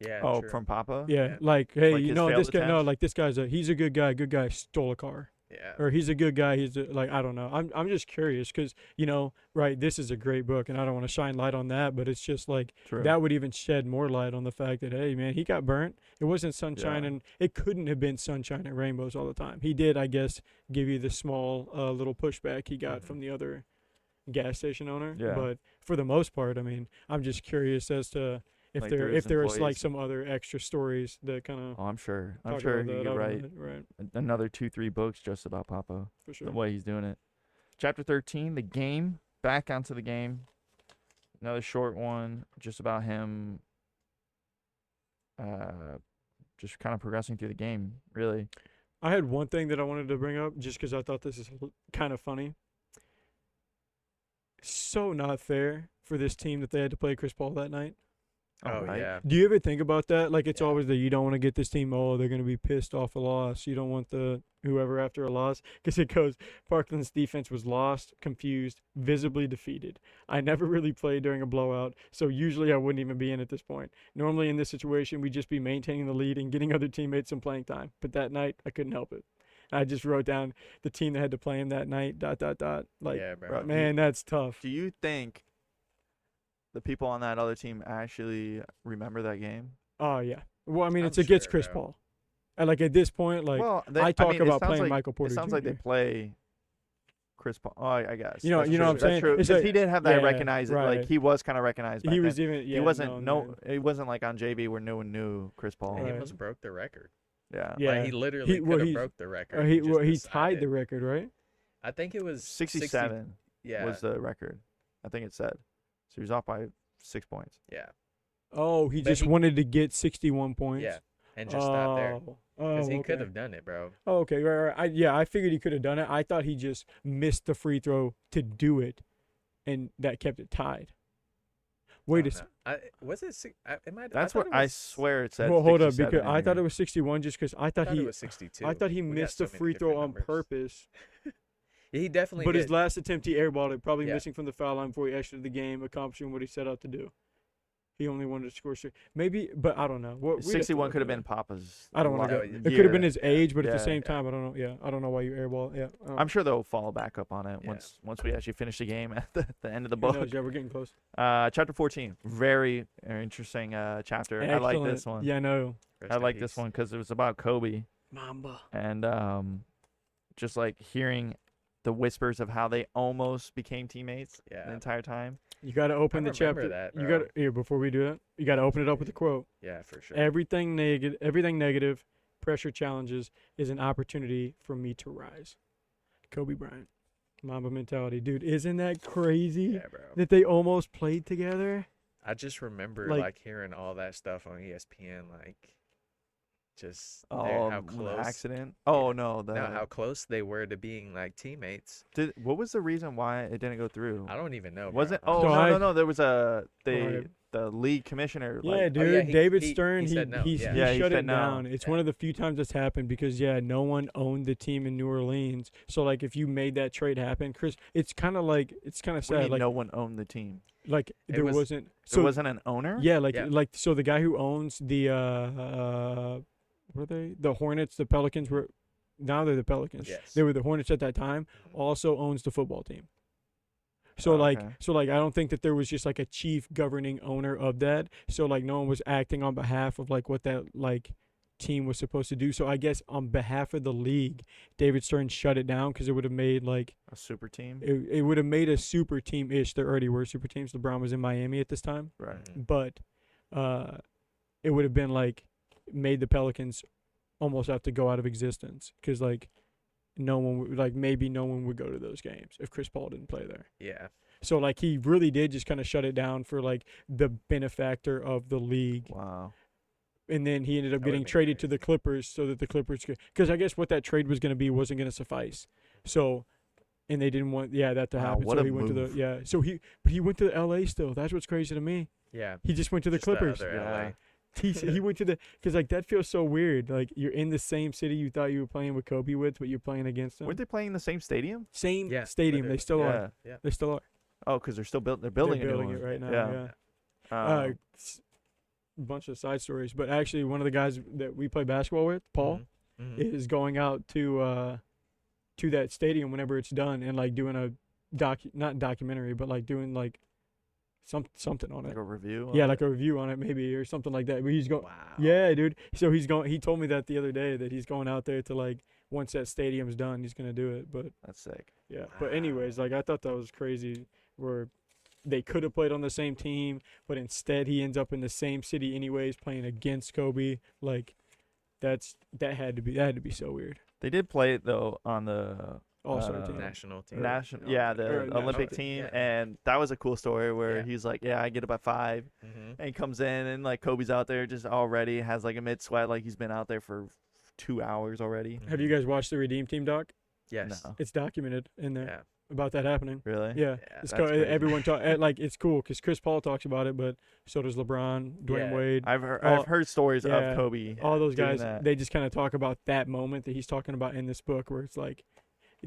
Yeah. Oh, true. from Papa. Yeah, Yeah. like, hey, Like his failed this guy, attempts? like this guy's he's a good guy, stole a car. Yeah. Or he's a good guy, like, I don't know. I'm just curious because, right, this is a great book and I don't want to shine light on that, but it's just like True. that would even shed more light on the fact that, hey, man, he got burnt. It wasn't sunshine Yeah. and it couldn't have been sunshine and rainbows all the time. He did, I guess, give you the small little pushback he got Mhm. from the other gas station owner. Yeah. But for the most part, I mean, I'm just curious as to if Like, there there if is there is like employees- some other extra stories that kind of Oh, I'm sure. I'm talk sure about he that. could I don't write know, right, another 2-3 books just about Papa. for The sure. way he's doing it. Chapter 13, the game. Back onto the game. Another short one, just about him. Just kind of progressing through the game, really. I had one thing that I wanted to bring up just because I thought this is kind of funny. So not fair for this team that they had to play Chris Paul that night. Oh, Alright. yeah. Do you ever think about that? Like, it's Yeah. always that you don't want to get this team, they're going to be pissed off a loss. You don't want whoever after a loss. Because it goes, Parkland's defense was lost, confused, visibly defeated. I never really played during a blowout, so usually I wouldn't even be in at this point. Normally in this situation, we'd just be maintaining the lead and getting other teammates some playing time. But that night, I couldn't help it. I just wrote down the team that had to play him that night, ... Like, Yeah, bro. bro. man, that's tough. Do you think the people on that other team actually remember that game? Oh, yeah. Well, I mean, I'm it's against sure, Chris bro. Paul. And, like, at this point, like, well, I talk mean, it about sounds playing like, Michael Porter It sounds Jr. like they play Chris Paul. Oh, I guess. You know- That's you know what I'm true. saying? That's true. It's Because like- he did have that yeah, recognized. right. Like he was kind of recognized. Back he was then. even, yeah, he wasn't. known, It wasn't like on JV where no one knew Chris Paul. And Right. he almost broke the record. Yeah. Yeah. Like, he literally He- could well, have he's- broke the record. he just he tied decided- the record, right? I think it was 67 Yeah. was the record. I think it said. So he was off by 6 points. Yeah. Oh, he But just he- wanted to get 61 points. Yeah. And just stop there. Oh, Because he okay. could have done it, bro. Oh, okay, right. I figured he could have done it. I thought he just missed the free throw to do it, and that kept it tied. Wait a Oh, second. no. Was it? It might. That's thought what it I was- swear it said. Well, hold up, 67 because in I thought here. it was 61 just because I I thought thought he it was 62. I thought he We got missed so the many free throw different on numbers. purpose. He definitely But did. his last attempt, he airballed it, probably Yeah. missing from the foul line before he exited the game, accomplishing what he set out to do. He only wanted to score straight. Maybe, but I don't know. We'd have to 61 look could have it been up. Papa's. I don't want That to was- go. It could have been year. his age, but at the Yeah. same time, I don't know. Yeah, I don't know why you airball. Yeah, I'm sure they'll follow back up on it Yeah. once we actually finish the game at the end of the who book. knows? Yeah, we're getting close. Chapter 14, very interesting chapter. I like this Excellent. one. Yeah, I know. Rest I in like this peace. one because it was about Kobe Mamba. and just like hearing the whispers of how they almost became teammates the Yeah. entire time. You got to open the remember chapter. that, You bro. got to here before we do that. You got to open it up with a quote. Yeah, for sure. Everything negative, pressure challenges is an opportunity for me to rise. Kobe Bryant. Mamba mentality, dude. Isn't that crazy Yeah, bro. that they almost played together? I just remember like- like hearing all that stuff on ESPN, like just Oh, how the close. accident. Oh no, No, how close they were to being like teammates. what was the reason why it didn't go through? I don't even know. Was it? bro. Oh So no. There was Right. the league commissioner. Yeah, like, dude. yeah, he- David he- Stern, he said no, he yeah. Yeah, he shut said it no. down. It's one of the few times that's happened because no one owned the team in New Orleans. So like, if you made that trade happen, Chris, it's kind of what do you sad. mean Like, no one owned the team. like It there was- wasn't. There So wasn't an owner. yeah, Yeah. so the guy who owns the what are they? The Hornets, the Pelicans were. Now they're the Pelicans. Yes. They were the Hornets at that time. Also owns the football team. So Oh, like okay. I don't think that there was just like a chief governing owner of that. So like no one was acting on behalf of like what that like team was supposed to do. So I guess on behalf of the league, David Stern shut it down because it would have made like A super team. it would have made a super team ish. There already were super teams. LeBron was in Miami at this time, Right. Mhm. but it would have been like made the Pelicans almost have to go out of existence because like no one would, like maybe no one would go to those games if Chris Paul didn't play there. Yeah. So like he really did just kind of shut it down for like the benefactor of the league. Wow. And then he ended up That would've getting been traded to the crazy. Clippers so that the Clippers could, because I guess what that trade was going to be wasn't going to suffice. So, and they didn't want that to Wow, happen. what So a he went move. to the but he went to LA still. That's what's crazy to me. Yeah. He just went to the Just Clippers. other Yeah. LA. He went to the, because like that feels so weird. Like you're in the same city you thought you were playing with Kobe with, but you're playing against him. Weren't they playing in the same stadium? Same Yeah, stadium. They literally. still Yeah. are. Yeah. They still are. Oh, because they're still building. They're They're building, a new building one. it right now. Yeah. Yeah. Um, Bunch of side stories, but actually one of the guys that we play basketball with, Paul, Mhm. is going out to that stadium whenever it's done and like doing a not documentary, but like doing like something on like it. a review. Yeah, of like it? a review on it maybe or something like that. But he's going. Wow. Yeah, dude. So he's going. He told me that the other day that he's going out there to like once that stadium's done, he's gonna do it. But That's sick. yeah. But anyways, like I thought that was crazy where they could have played on the same team, but instead he ends up in the same city anyways, playing against Kobe. Like that had to be so weird. They did play it though on the All-star team. National team. national, or the national Olympic team, team, yeah. and that was a cool story where Yeah. he's like, "Yeah, I get up at 5," Mhm. and he comes in and like Kobe's out there just already has like a mid sweat, like he's been out there for 2 hours already. Have you guys watched the Redeem Team doc? Yes. No. It's documented in there Yeah. about that happening. Really? Yeah, Yeah, it's that's crazy. everyone talk like it's cool because Chris Paul talks about it, but so does LeBron, Dwayne Yeah. Wade, I've heard All- I've heard stories yeah. of Kobe. all those doing guys. that. They just kind of talk about that moment that he's talking about in this book, where it's like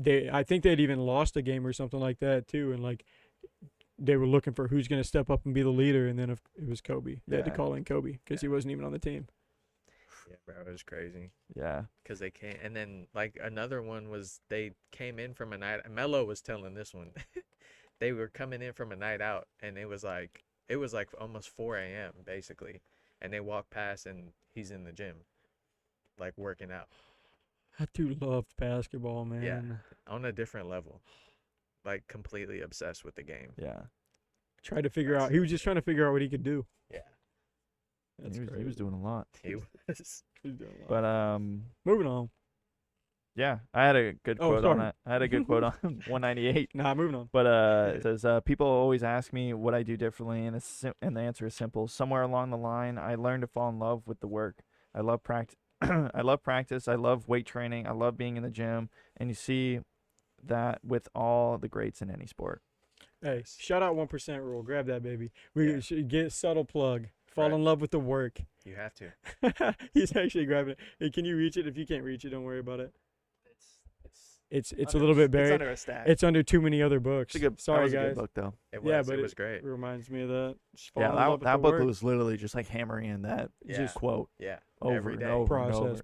I think they'd even lost a game or something like that too, and like they were looking for who's going to step up and be the leader, and then it was Kobe. They had to Yeah. call in Kobe because he wasn't even on the team. Yeah, bro, it was crazy. Yeah. Because they came, and then like another one was they came in from a night. Mello was telling this one, they were coming in from a night out, and it was like almost 4 a.m. basically, and they walked past, and he's in the gym, like working out That dude loved basketball, man. Yeah. on a different level, like completely obsessed with the game. Yeah. Tried to figure out. He was just trying to figure out what he could do. Yeah, That's he was crazy. doing a lot. he was. He was doing a lot. But Moving on. yeah, I had a good Oh, quote on sorry. that. I had a good quote on 198. Nah, moving on. But it says people always ask me what I do differently, and and the answer is simple. Somewhere along the line, I learned to fall in love with the work. I love practice. I love practice. I love weight training. I love being in the gym, and you see that with all the greats in any sport. Hey, shout out 1% rule. Grab that, baby. We Yeah. should get a subtle plug. Fall Right. in love with the work. You have to. He's actually grabbing it. Hey, can you reach it? If you can't reach it, don't worry about it. It's a under little bit buried. It's under a stack. It's under too many other books. It's a good. that Sorry, was a guys. good book though. It was. Yeah, but it was great. It reminds me of that. Just fall Yeah, in love that, with that the book work. was literally just like hammering in that Yeah. quote Yeah. over Every and day. over and over.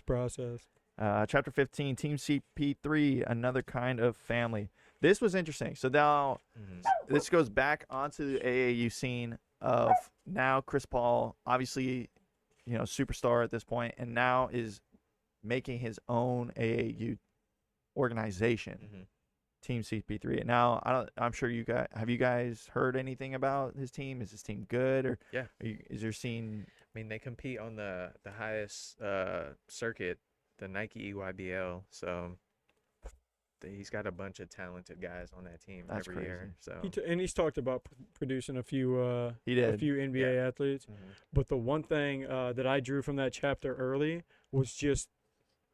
Process. Chapter 15, Team CP3, another kind of family. This was interesting. So now Mhm. this goes back onto the AAU scene of now Chris Paul, obviously, superstar at this point, and now is making his own AAU organization, Mhm. Team CP3. And now I'm sure you guys heard anything about his team? Is his team good, or Yeah. is your scene? I mean, they compete on the highest circuit, the Nike EYBL. So he's got a bunch of talented guys on that team That's every year. crazy. So And he's talked about producing a few He a did. few NBA athletes. Mhm. But the one thing that I drew from that chapter early was just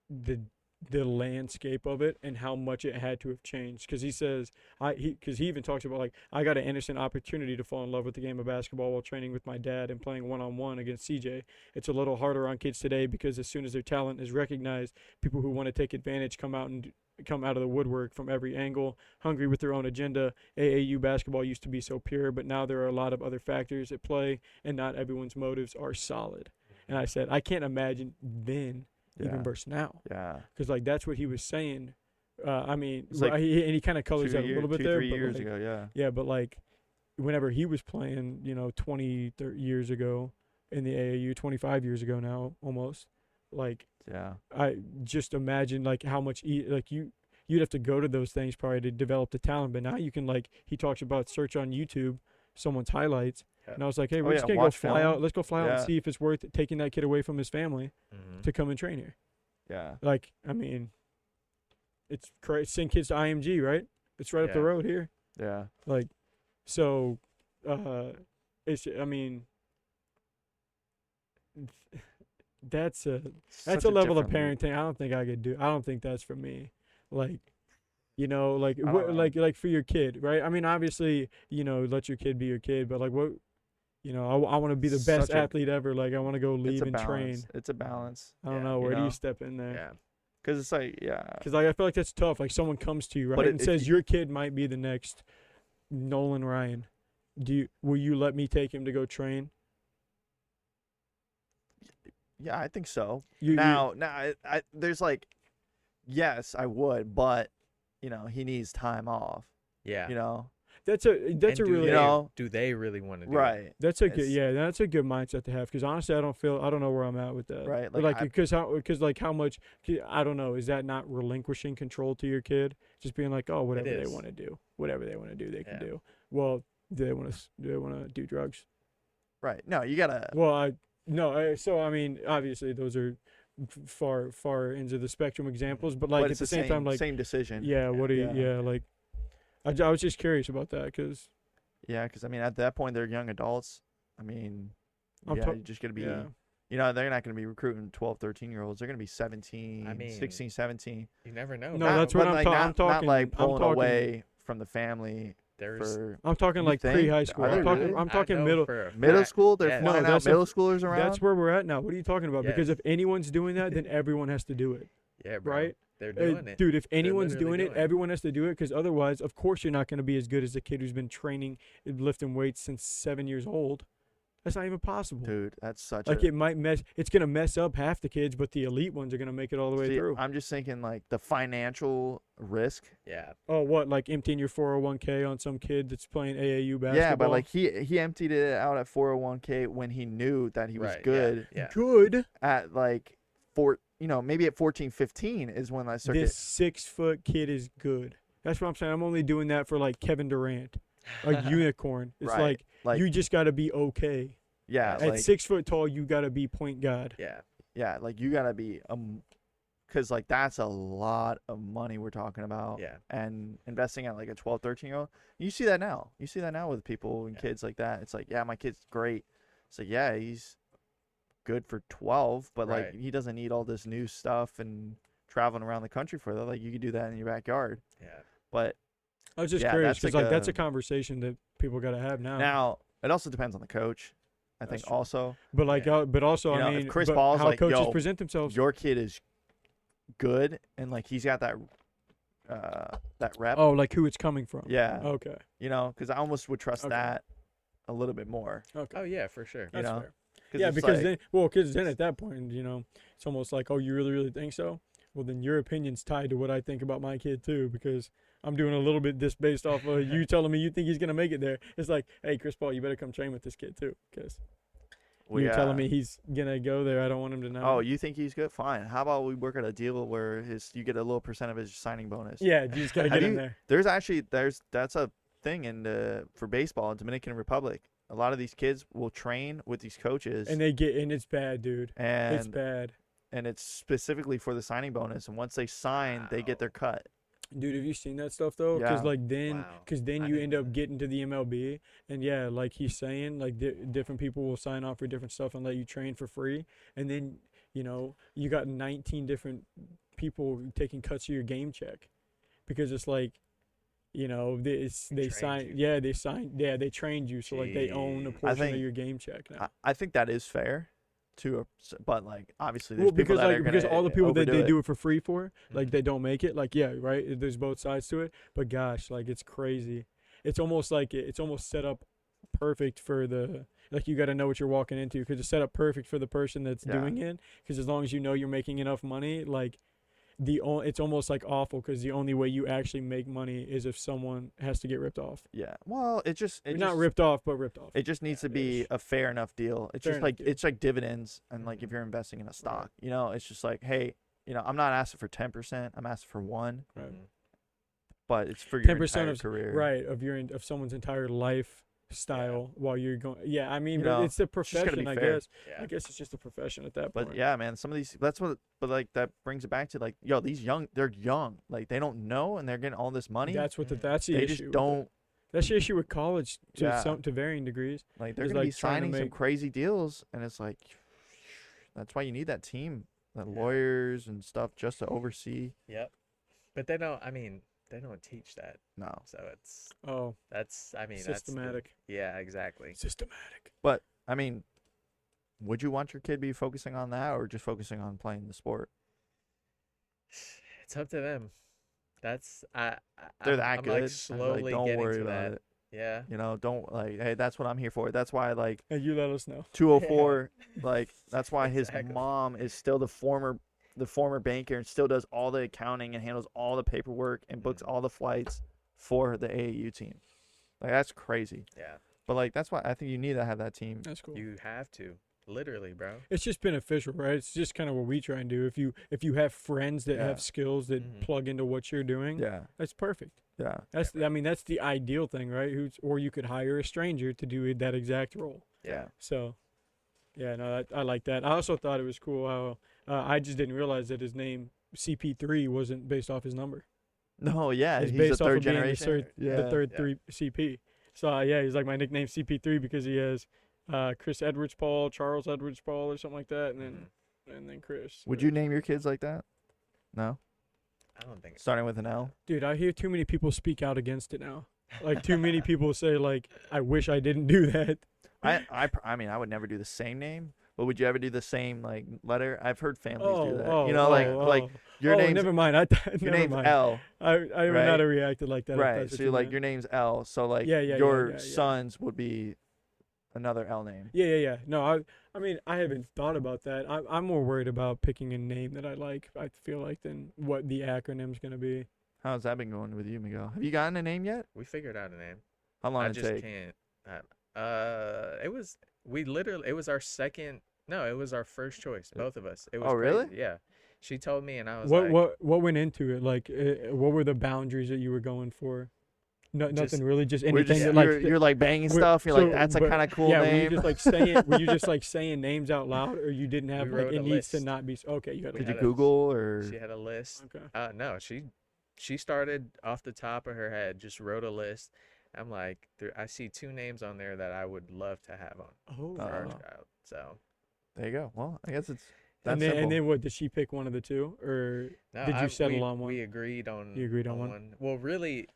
the landscape of it and how much it had to have changed. Because he says because he even talks about like I got an innocent opportunity to fall in love with the game of basketball while training with my dad and playing 1-on-1 against CJ. It's a little harder on kids today because as soon as their talent is recognized, people who want to take advantage come out of the woodwork from every angle, hungry with their own agenda. AAU basketball used to be so pure, but now there are a lot of other factors at play, and not everyone's motives are solid. And I said, I can't imagine then even Yeah. versus now, Yeah. because like that's what he was saying. I mean, It's like he kind of colors that a little bit there, 3 but years like, ago. Yeah. yeah, but like whenever he was playing, 20, 30 years ago in the AAU, 25 years ago now, almost, like Yeah. I just imagine like how much you'd have to go to those things probably to develop the talent, but now you can he talks about search on YouTube someone's highlights, Yeah. and I was like, hey, Oh, we're yeah, just gonna go watch fly film. out. Let's go fly out and Yeah. see if it's worth it, taking that kid away from his family Mhm. to come and train here. Yeah. Like, I mean, it's crazy. Send kids to IMG, right? It's right up the Yeah. road here. Yeah. Like, so, it's, I mean, that's a Such a level of different league. parenting I don't think I could do. I don't think that's for me. Like, like I don't know. like for your kid, right? I mean, obviously, let your kid be your kid, but like what, I want to be the best Such a- athlete ever. Like I want to go It's leave a and balance. train. It's a balance. I don't Yeah, know. you Where do know? you step in there? Yeah. Because it's like, yeah. Because like I feel like that's tough. Like someone comes to you, right, But and if says you- your kid might be the next Nolan Ryan. Will you let me take him to go train? Yeah, I think so. You, Now, there's like, yes, I would, but he needs time off. Yeah. that's a And that's a do really they, do they really want to do it? Right. that's a good It's- that's a good mindset to have. Because honestly, I don't know where I'm at with that. Right, But like, like because how much I don't know, is that not relinquishing control to your kid? Just being like, oh, whatever they is. want to do, whatever they want to do, they can Yeah. do. Well, do they want to do drugs? Right. No, you gotta. Well, so I mean, obviously those are far ends of the spectrum examples, but like but at it's the same time, like same decision. yeah, what do you Yeah. like? I was just curious about that because Yeah, because I mean, at that point, they're young adults. I mean, I'm yeah, ta- you're just gonna be. yeah. They're not gonna be recruiting 12, 13-year-olds. They're gonna be 17, I mean, 16, 17. You never know. No, Not- that's what but, I'm like, ta- not, I'm talking- Not like I'm pulling talking- away from the family There's for I'm talking You like think? pre-high school. Are I'm they talking. really? I'm I talking know middle. for a middle fact- school. They're yes. No, flying out that's a- middle schoolers around. That's where we're at now. What are you talking about? Because Yes. if anyone's doing that, then everyone has to do it, Yeah, bro. right? They're doing it. Dude, if anyone's literally doing it, doing it. everyone has to do it. Because otherwise, of course, you're not going to be as good as the kid who's been training, lifting weights since 7 years old. That's not even possible. Dude, that's such Like a. it's gonna mess up half the kids, but the elite ones are gonna make it all the way See, through. I'm just thinking like the financial risk. Yeah. Oh, what, like emptying your 401k on some kid that's playing AAU basketball? Yeah, but like he emptied it out at 401k when he knew that he was Right, yeah, good Yeah. good. at like maybe at 14, 15 is when I started. This 6-foot kid is good. That's what I'm saying. I'm only doing that for like Kevin Durant, a unicorn. It's Right, like you just got to be okay. yeah, At like 6 foot tall, you got to be point guard. Yeah. yeah, like you gotta be because like that's a lot of money we're talking about. Yeah. And investing at like a 12, 13-year-old, you see that now. You see that now with people and Yeah. kids like that. It's like, yeah, my kid's great. It's like, yeah, he's good for 12, but like Right. he doesn't need all this new stuff and traveling around the country for that. Like you could do that in your backyard. Yeah. But I was just Yeah, curious that's because like like that's a- a conversation that people got to have now. now it also depends on the coach. I That's think true. also But like, Yeah. but also, You know, I if mean, Chris but Paul's how like, coaches "Yo, present themselves. your kid is good and like he's got that rep. Oh, like who it's coming from. Yeah. Okay. Because I almost would trust Okay. that a little bit more. Okay. Oh yeah, for sure. That's know, fair. Yeah, it's because like- then at that point, it's almost like, oh, you really think so? Well, then your opinion's tied to what I think about my kid too, because I'm doing a little bit this based off of you telling me you think he's gonna make it there. It's like, hey, Chris Paul, you better come train with this kid too, because well, you're telling yeah. me he's gonna go there. I don't want him to know. Oh, you think he's good? Fine. How about we work out a deal where you get a little % of his signing bonus? yeah, you just gotta Have get in you- there. There's actually that's a thing for baseball in Dominican Republic. A lot of these kids will train with these coaches, And it's bad, dude. It's and bad. it's specifically for the signing bonus. And once they sign, they get Wow. their cut. Dude, have you seen that stuff though? Because Yeah. like then, Wow. because then I you didn't end know up that. getting to the MLB, and yeah, like he's saying, like different people will sign off for different stuff and let you train for free, and then you got 19 different people taking cuts of your game check, because it's like, they trained sign, you. they trained you, so like they own a Jeez. portion think of your game check now. I think that is fair, but like obviously there's Well, people because that like are because gonna all the people that overdo they it. do it for free for, like Mhm. they don't make it. Like yeah, right. There's both sides to it, but gosh, like it's crazy. It's almost like it's almost set up perfect for the like you got to know what you're walking into because it's set up perfect for the person that's Yeah. doing it. Because as long as you know you're making enough money, like it's almost like awful because the only way you actually make money is if someone has to get ripped off. Yeah. Well, Not ripped off, but ripped off. It just needs to be ish. a fair enough deal. It's Fair just enough like deal. it's like dividends, and like if you're investing in a stock, it's just like, hey, I'm not asking for 10%. I'm asking for 1, Right. Mhm. but it's for your 10% entire of career. Right, of someone's entire lifestyle while you're going. Yeah, I mean, You but know, it's a just gotta profession, be I fair. guess. Yeah. I guess it's just a profession at that But point. yeah, man, some of these but like that brings it back to like, they're young, like they don't know, and they're getting all this money. That's what that's the They issue. just don't That's the issue with college to Yeah. to varying degrees. Like they're It's gonna be like trying to signing some make- crazy deals, and it's like that's why you need that team, that Yeah. lawyers and stuff, just to oversee. Yep. But they don't. I mean, they don't teach that. No, So it's Oh, that's. I mean, systematic. That's yeah, exactly. Systematic. but I mean, would you want your kid be focusing on that or just focusing on playing the sport? It's up to them. That's They're I'm, that I'm good. like I feel like, slowly don't getting worry to about that. it. Yeah. You know, don't like, hey, that's what I'm here for. That's why like Hey, you let us know. 204, like that's why his Exactly. mom is still the former banker and still does all the accounting and handles all the paperwork and books Mhm. all the flights for the AAU team. Like that's crazy. Yeah. But like that's why I think you need to have that team. That's cool. You have to, literally, bro. It's just beneficial, right? It's just kind of what we try and do. If you have friends that Yeah. have skills that Mhm. plug into what you're doing, Yeah. that's perfect. Yeah. That's I mean that's the ideal thing, right? Or you could hire a stranger to do that exact role. Yeah. So, yeah, no, I like that. I also thought it was cool how I just didn't realize that his name CP3 wasn't based off his number. No, yeah. It's He's based the off third of being generation. the third Yeah. 3 CP. So yeah, he's like my nickname CP3 because he has Chris Edwards Paul, Charles Edwards Paul, or something like that, and then Chris. Would you name your kids like that? No. I don't think. Starting with an L. Dude, I hear too many people speak out against it now. Like too many people say like, I wish I didn't do that. I mean, I would never do the same name. But would you ever do the same like letter? I've heard families do that. You know, like your name's never mind. your Never name's mind. L, I would right? not have reacted like that. if right? that's what So you like meant. your name's L. So like Yeah, yeah, yeah, your yeah, yeah. sons would be another L name. Yeah. No, I mean, I haven't thought about that. I'm more worried about picking a name that I like. I feel like than what the acronym's gonna be. How's that been going with you, Miguel? Have you gotten a name yet? We figured out a name. How long I did just it take? can't. It was our second. No, it was our first choice. Both of us. It was Oh, really? crazy, yeah. She told me, and I was What like, what went into it? Like, what were the boundaries that you were going for? No, Just- nothing really. Just We're anything just, that like. you're like banging we're- stuff. You're like, so, that's a but- kind of cool yeah, name. were you just like saying? Were you just like saying names out loud, or you didn't have We like wrote it a needs to list. not be? Okay, you had. We Did a you had a- Google or? she had a list. Okay. No, she started off the top of her head, just wrote a list. I'm like, I see two names on there that I would love to have on Oh. for our Oh. child. So There you go. Well, I guess it's that's And then, simple. and then what? Did she pick one of the two, or no, did you settle we, on one? We agreed on. You agreed on one? Well, really,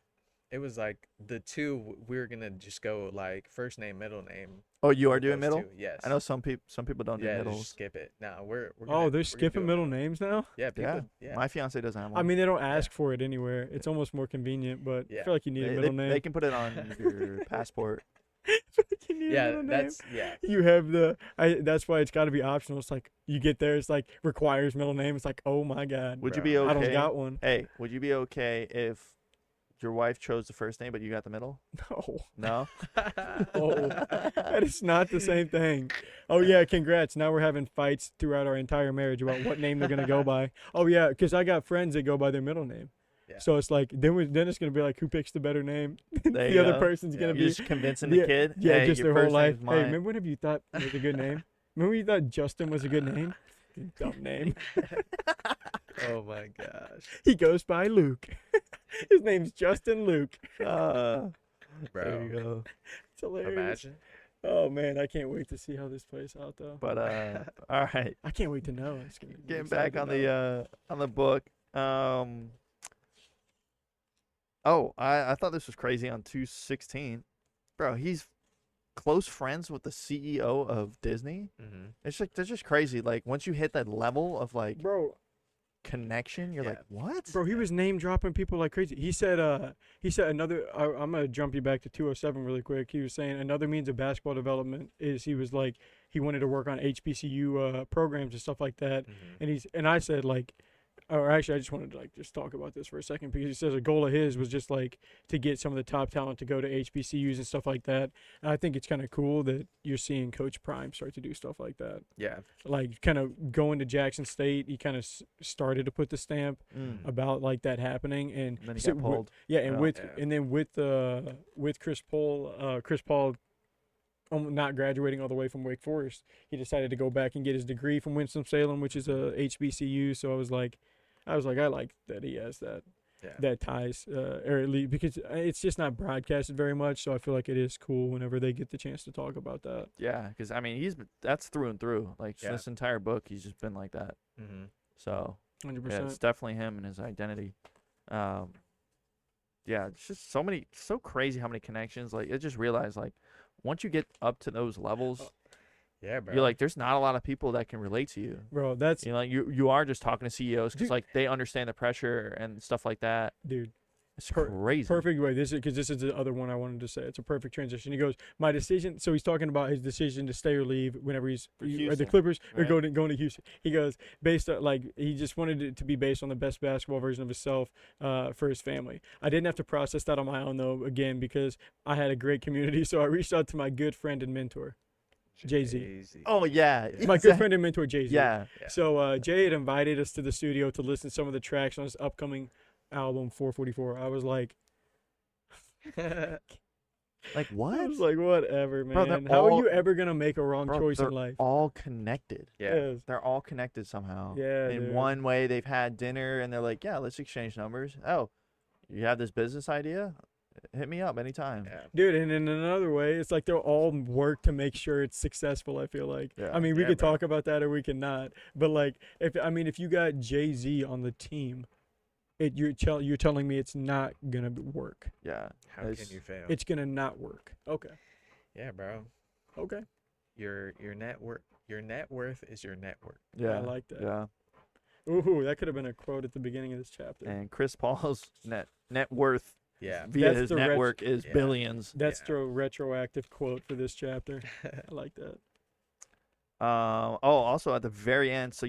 it was like the two we were gonna just go like first name, middle name. Oh, you are with doing those middle? two, Yes. I know some people don't do Yeah, just middles. skip it. No, we're Oh, gonna- they're we're gonna skipping do a middle names now. Yeah, people. Yeah. Yeah. My fiance doesn't have one. I mean, they don't ask for it anywhere. It's almost more convenient, but I Yeah. feel like you need a they, middle they, name. they can put it on your passport. I feel like you need a Yeah, middle name. that's You have that's why it's got to be optional. It's like you get there, it's like requires middle name. It's like, oh my god, Would you Bro, be I don't okay? got one. Hey, would you be okay if your wife chose the first name but you got the middle? No, No. no, that is not the same thing. Oh yeah, congrats. Now we're having fights throughout our entire marriage about what name they're gonna go by. Oh yeah, because I got friends that go by their middle name. Yeah. So it's like then it's gonna be like who picks the better name. There The you other go. person's Yeah. gonna You're be just convincing yeah, the kid. yeah, hey, just your their whole first life. name's Hey, mine. remember when you thought it was a good name? Remember when you thought Justin was a good name? You dumb name. Oh my gosh, He goes by Luke. His name's Justin Luke. There you bro. go. It's hilarious. Imagine. Oh man, I can't wait to see how this plays out though. But all right. I can't wait to know. It's gonna be Getting excited back on to know. the book. Oh, I thought this was crazy on 216. Bro, he's close friends with the CEO of Disney. Mm-hmm. It's like that's just crazy. Like once you hit that level of like Bro, connection, you're Yeah. like, what? he was name dropping people like crazy. He said another. I'm gonna jump you back to 207 really quick. He was saying another means of basketball development is he was like he wanted to work on HBCU programs and stuff like that. Mm-hmm. And I said like, or actually I just wanted to like just talk about this for a second because he says a goal of his was just like to get some of the top talent to go to HBCUs and stuff like that. And I think it's kind of cool that you're seeing Coach Prime start to do stuff like that. Yeah. Like kind of going to Jackson State, he kind of started to put the stamp Mm. about like that happening, and Then he so got pulled. yeah, and Yeah. with Chris Paul not graduating all the way from Wake Forest, he decided to go back and get his degree from Winston-Salem, which is a HBCU. So I was like, I like that he has that. that ties, or at least because it's just not broadcasted very much. So I feel like it is cool whenever they get the chance to talk about that. Yeah, because I mean that's through and through. Like Yeah. this entire book, he's just been like that. Mm-hmm. So 100%. yeah, it's definitely him and his identity. Yeah, it's just so crazy how many connections. Like I just realized, like once you get up to those levels, Yeah, bro. you're like, there's not a lot of people that can relate to you. Bro, that's You know, like you are just talking to CEOs because Dude. like they understand the pressure and stuff like that. dude. It's Per- crazy. Perfect way. This is the other one I wanted to say. It's a perfect transition. He goes, my decision. So he's talking about his decision to stay or leave whenever he's For at the Houston, Clippers or right? going to Houston. He goes based on like he just wanted it to be based on the best basketball version of himself for his family. I didn't have to process that on my own though. Again, because I had a great community, so I reached out to my good friend and mentor, Jay-Z. Oh yeah, Yeah. My good friend and mentor, Jay-Z. Yeah, Yeah. So Jay had invited us to the studio to listen to some of the tracks on his upcoming album 444. I was like. like I what? was like, whatever, man. Bro, they're How are all- you ever gonna make a wrong Bro, choice they're in life? all connected. Yeah. Yes. They're all connected somehow. Yeah, In dude. one way, they've had dinner and they're like, yeah, let's exchange numbers. Oh, you have this business idea? Hit me up anytime. Yeah. Dude, and in another way, it's like they'll all work to make sure it's successful. I feel like. Yeah. I mean, we Yeah, could bro. talk about that or we can not. But like, if you got Jay-Z on the team, you're telling me it's not gonna work. Yeah. How It's- can you fail? It's gonna not work. Okay. Yeah, bro. Okay. Your net worth is your network. Yeah. I like that. Yeah. Ooh, that could have been a quote at the beginning of this chapter. And Chris Paul's net worth Yeah. via That's his the ret- network is Yeah. billions. That's Yeah. the retroactive quote for this chapter. I like that. Also at the very end, so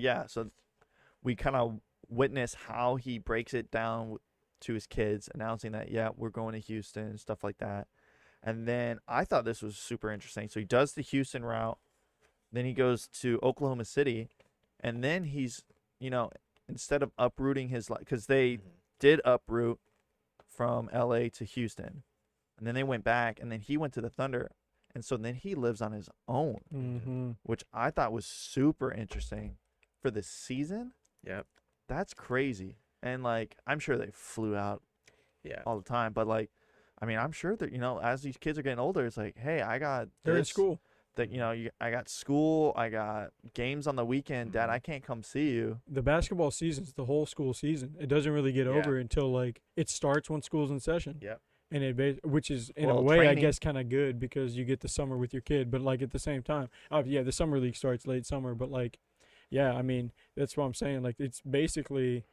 we kind of witness how he breaks it down to his kids, announcing that we're going to Houston and stuff like that. And then I thought this was super interesting. So he does the Houston route, then he goes to Oklahoma City, and then he's instead of uprooting his life, because they Mhm. did uproot from LA to Houston, and then they went back, and then he went to the Thunder, and so then he lives on his own, Mm-hmm. which I thought was super interesting for the season. Yep. That's crazy. And like I'm sure they flew out Yeah. all the time, but like I mean, I'm sure that as these kids are getting older, it's like, hey, I got They're in this, school. that I got school, I got games on the weekend. Dad, Mhm. I can't come see you. The basketball season's the whole school season. It doesn't really get Yeah. over until like it starts when school's in session. Yep. And which is in a Well, way I training- guess kind of good because you get the summer with your kid, but like at the same time, the summer league starts late summer, but like, yeah, I mean that's what I'm saying. Like it's basically,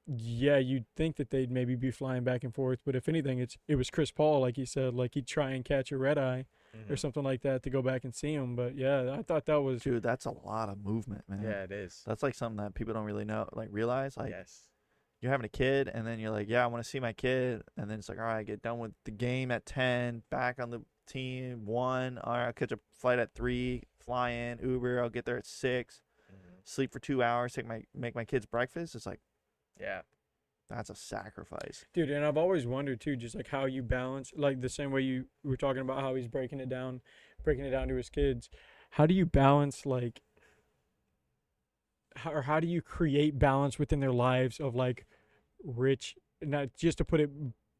yeah, you'd think that they'd maybe be flying back and forth, but if anything, it was Chris Paul, like he said, like he'd try and catch a red eye or Mhm. something like that to go back and see him. But yeah, I thought that was Dude, that's a lot of movement, man. Yeah, it is. That's like something that people don't really realize. Like Yes. you're having a kid, and then you're like, yeah, I want to see my kid, and then it's like, all right, get done with the game at 10, back on the team 1. All right, I'll catch a flight at 3, fly in, Uber, I'll get there at 6, Mhm. sleep for 2 hours, make my kids breakfast. It's like Yeah. that's a sacrifice. Dude, and I've always wondered too, just like how you balance, like the same way you were talking about how he's breaking it down to his kids. How do you balance like, how do you create balance within their lives of like rich, not just to put it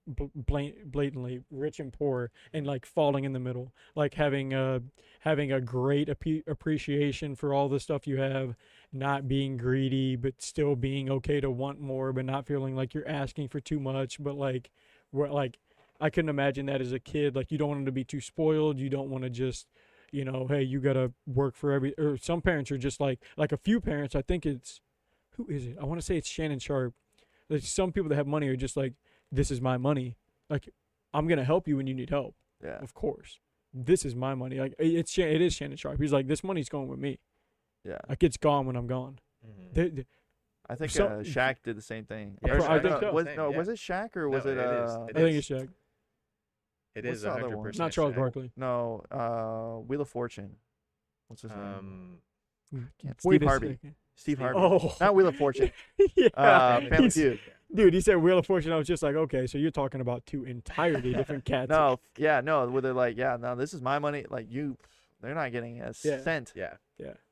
blatantly, rich and poor, and like falling in the middle, like having a great appreciation for all the stuff you have, not being greedy, but still being okay to want more, but not feeling like you're asking for too much. But like, I couldn't imagine that as a kid. Like, you don't want them to be too spoiled. You don't want to just, hey, you gotta work for or some parents are just like a few parents. I think who is it? I want to say it's Shannon Sharp. Like some people that have money are just like, this is my money. Like, I'm gonna help you when you need help. Yeah. Of course, this is my money. Like it is Shannon Sharp. He's like, this money's going with me. Yeah. Like it's gone when I'm gone. Mhm. I think So- Shaq did the same thing. Yeah, Or I think no, so. Was, Same, no, yeah. was it Shaq or was No, it it is. I It think is. it's Shaq. It What's is the other one? 100%. Not Charles Shaq. Barkley. No, Wheel of Fortune. What's his name? Wait Steve a Harvey. second. Steve Harvey. Oh, Not Wheel of Fortune. yeah. Family He's- Feud. Dude, he said Wheel of Fortune. I was just like, okay, so you're talking about two entirely different cats. No, where they're like, yeah, no, this is my money. Like they're not getting a Yeah. cent. Yeah.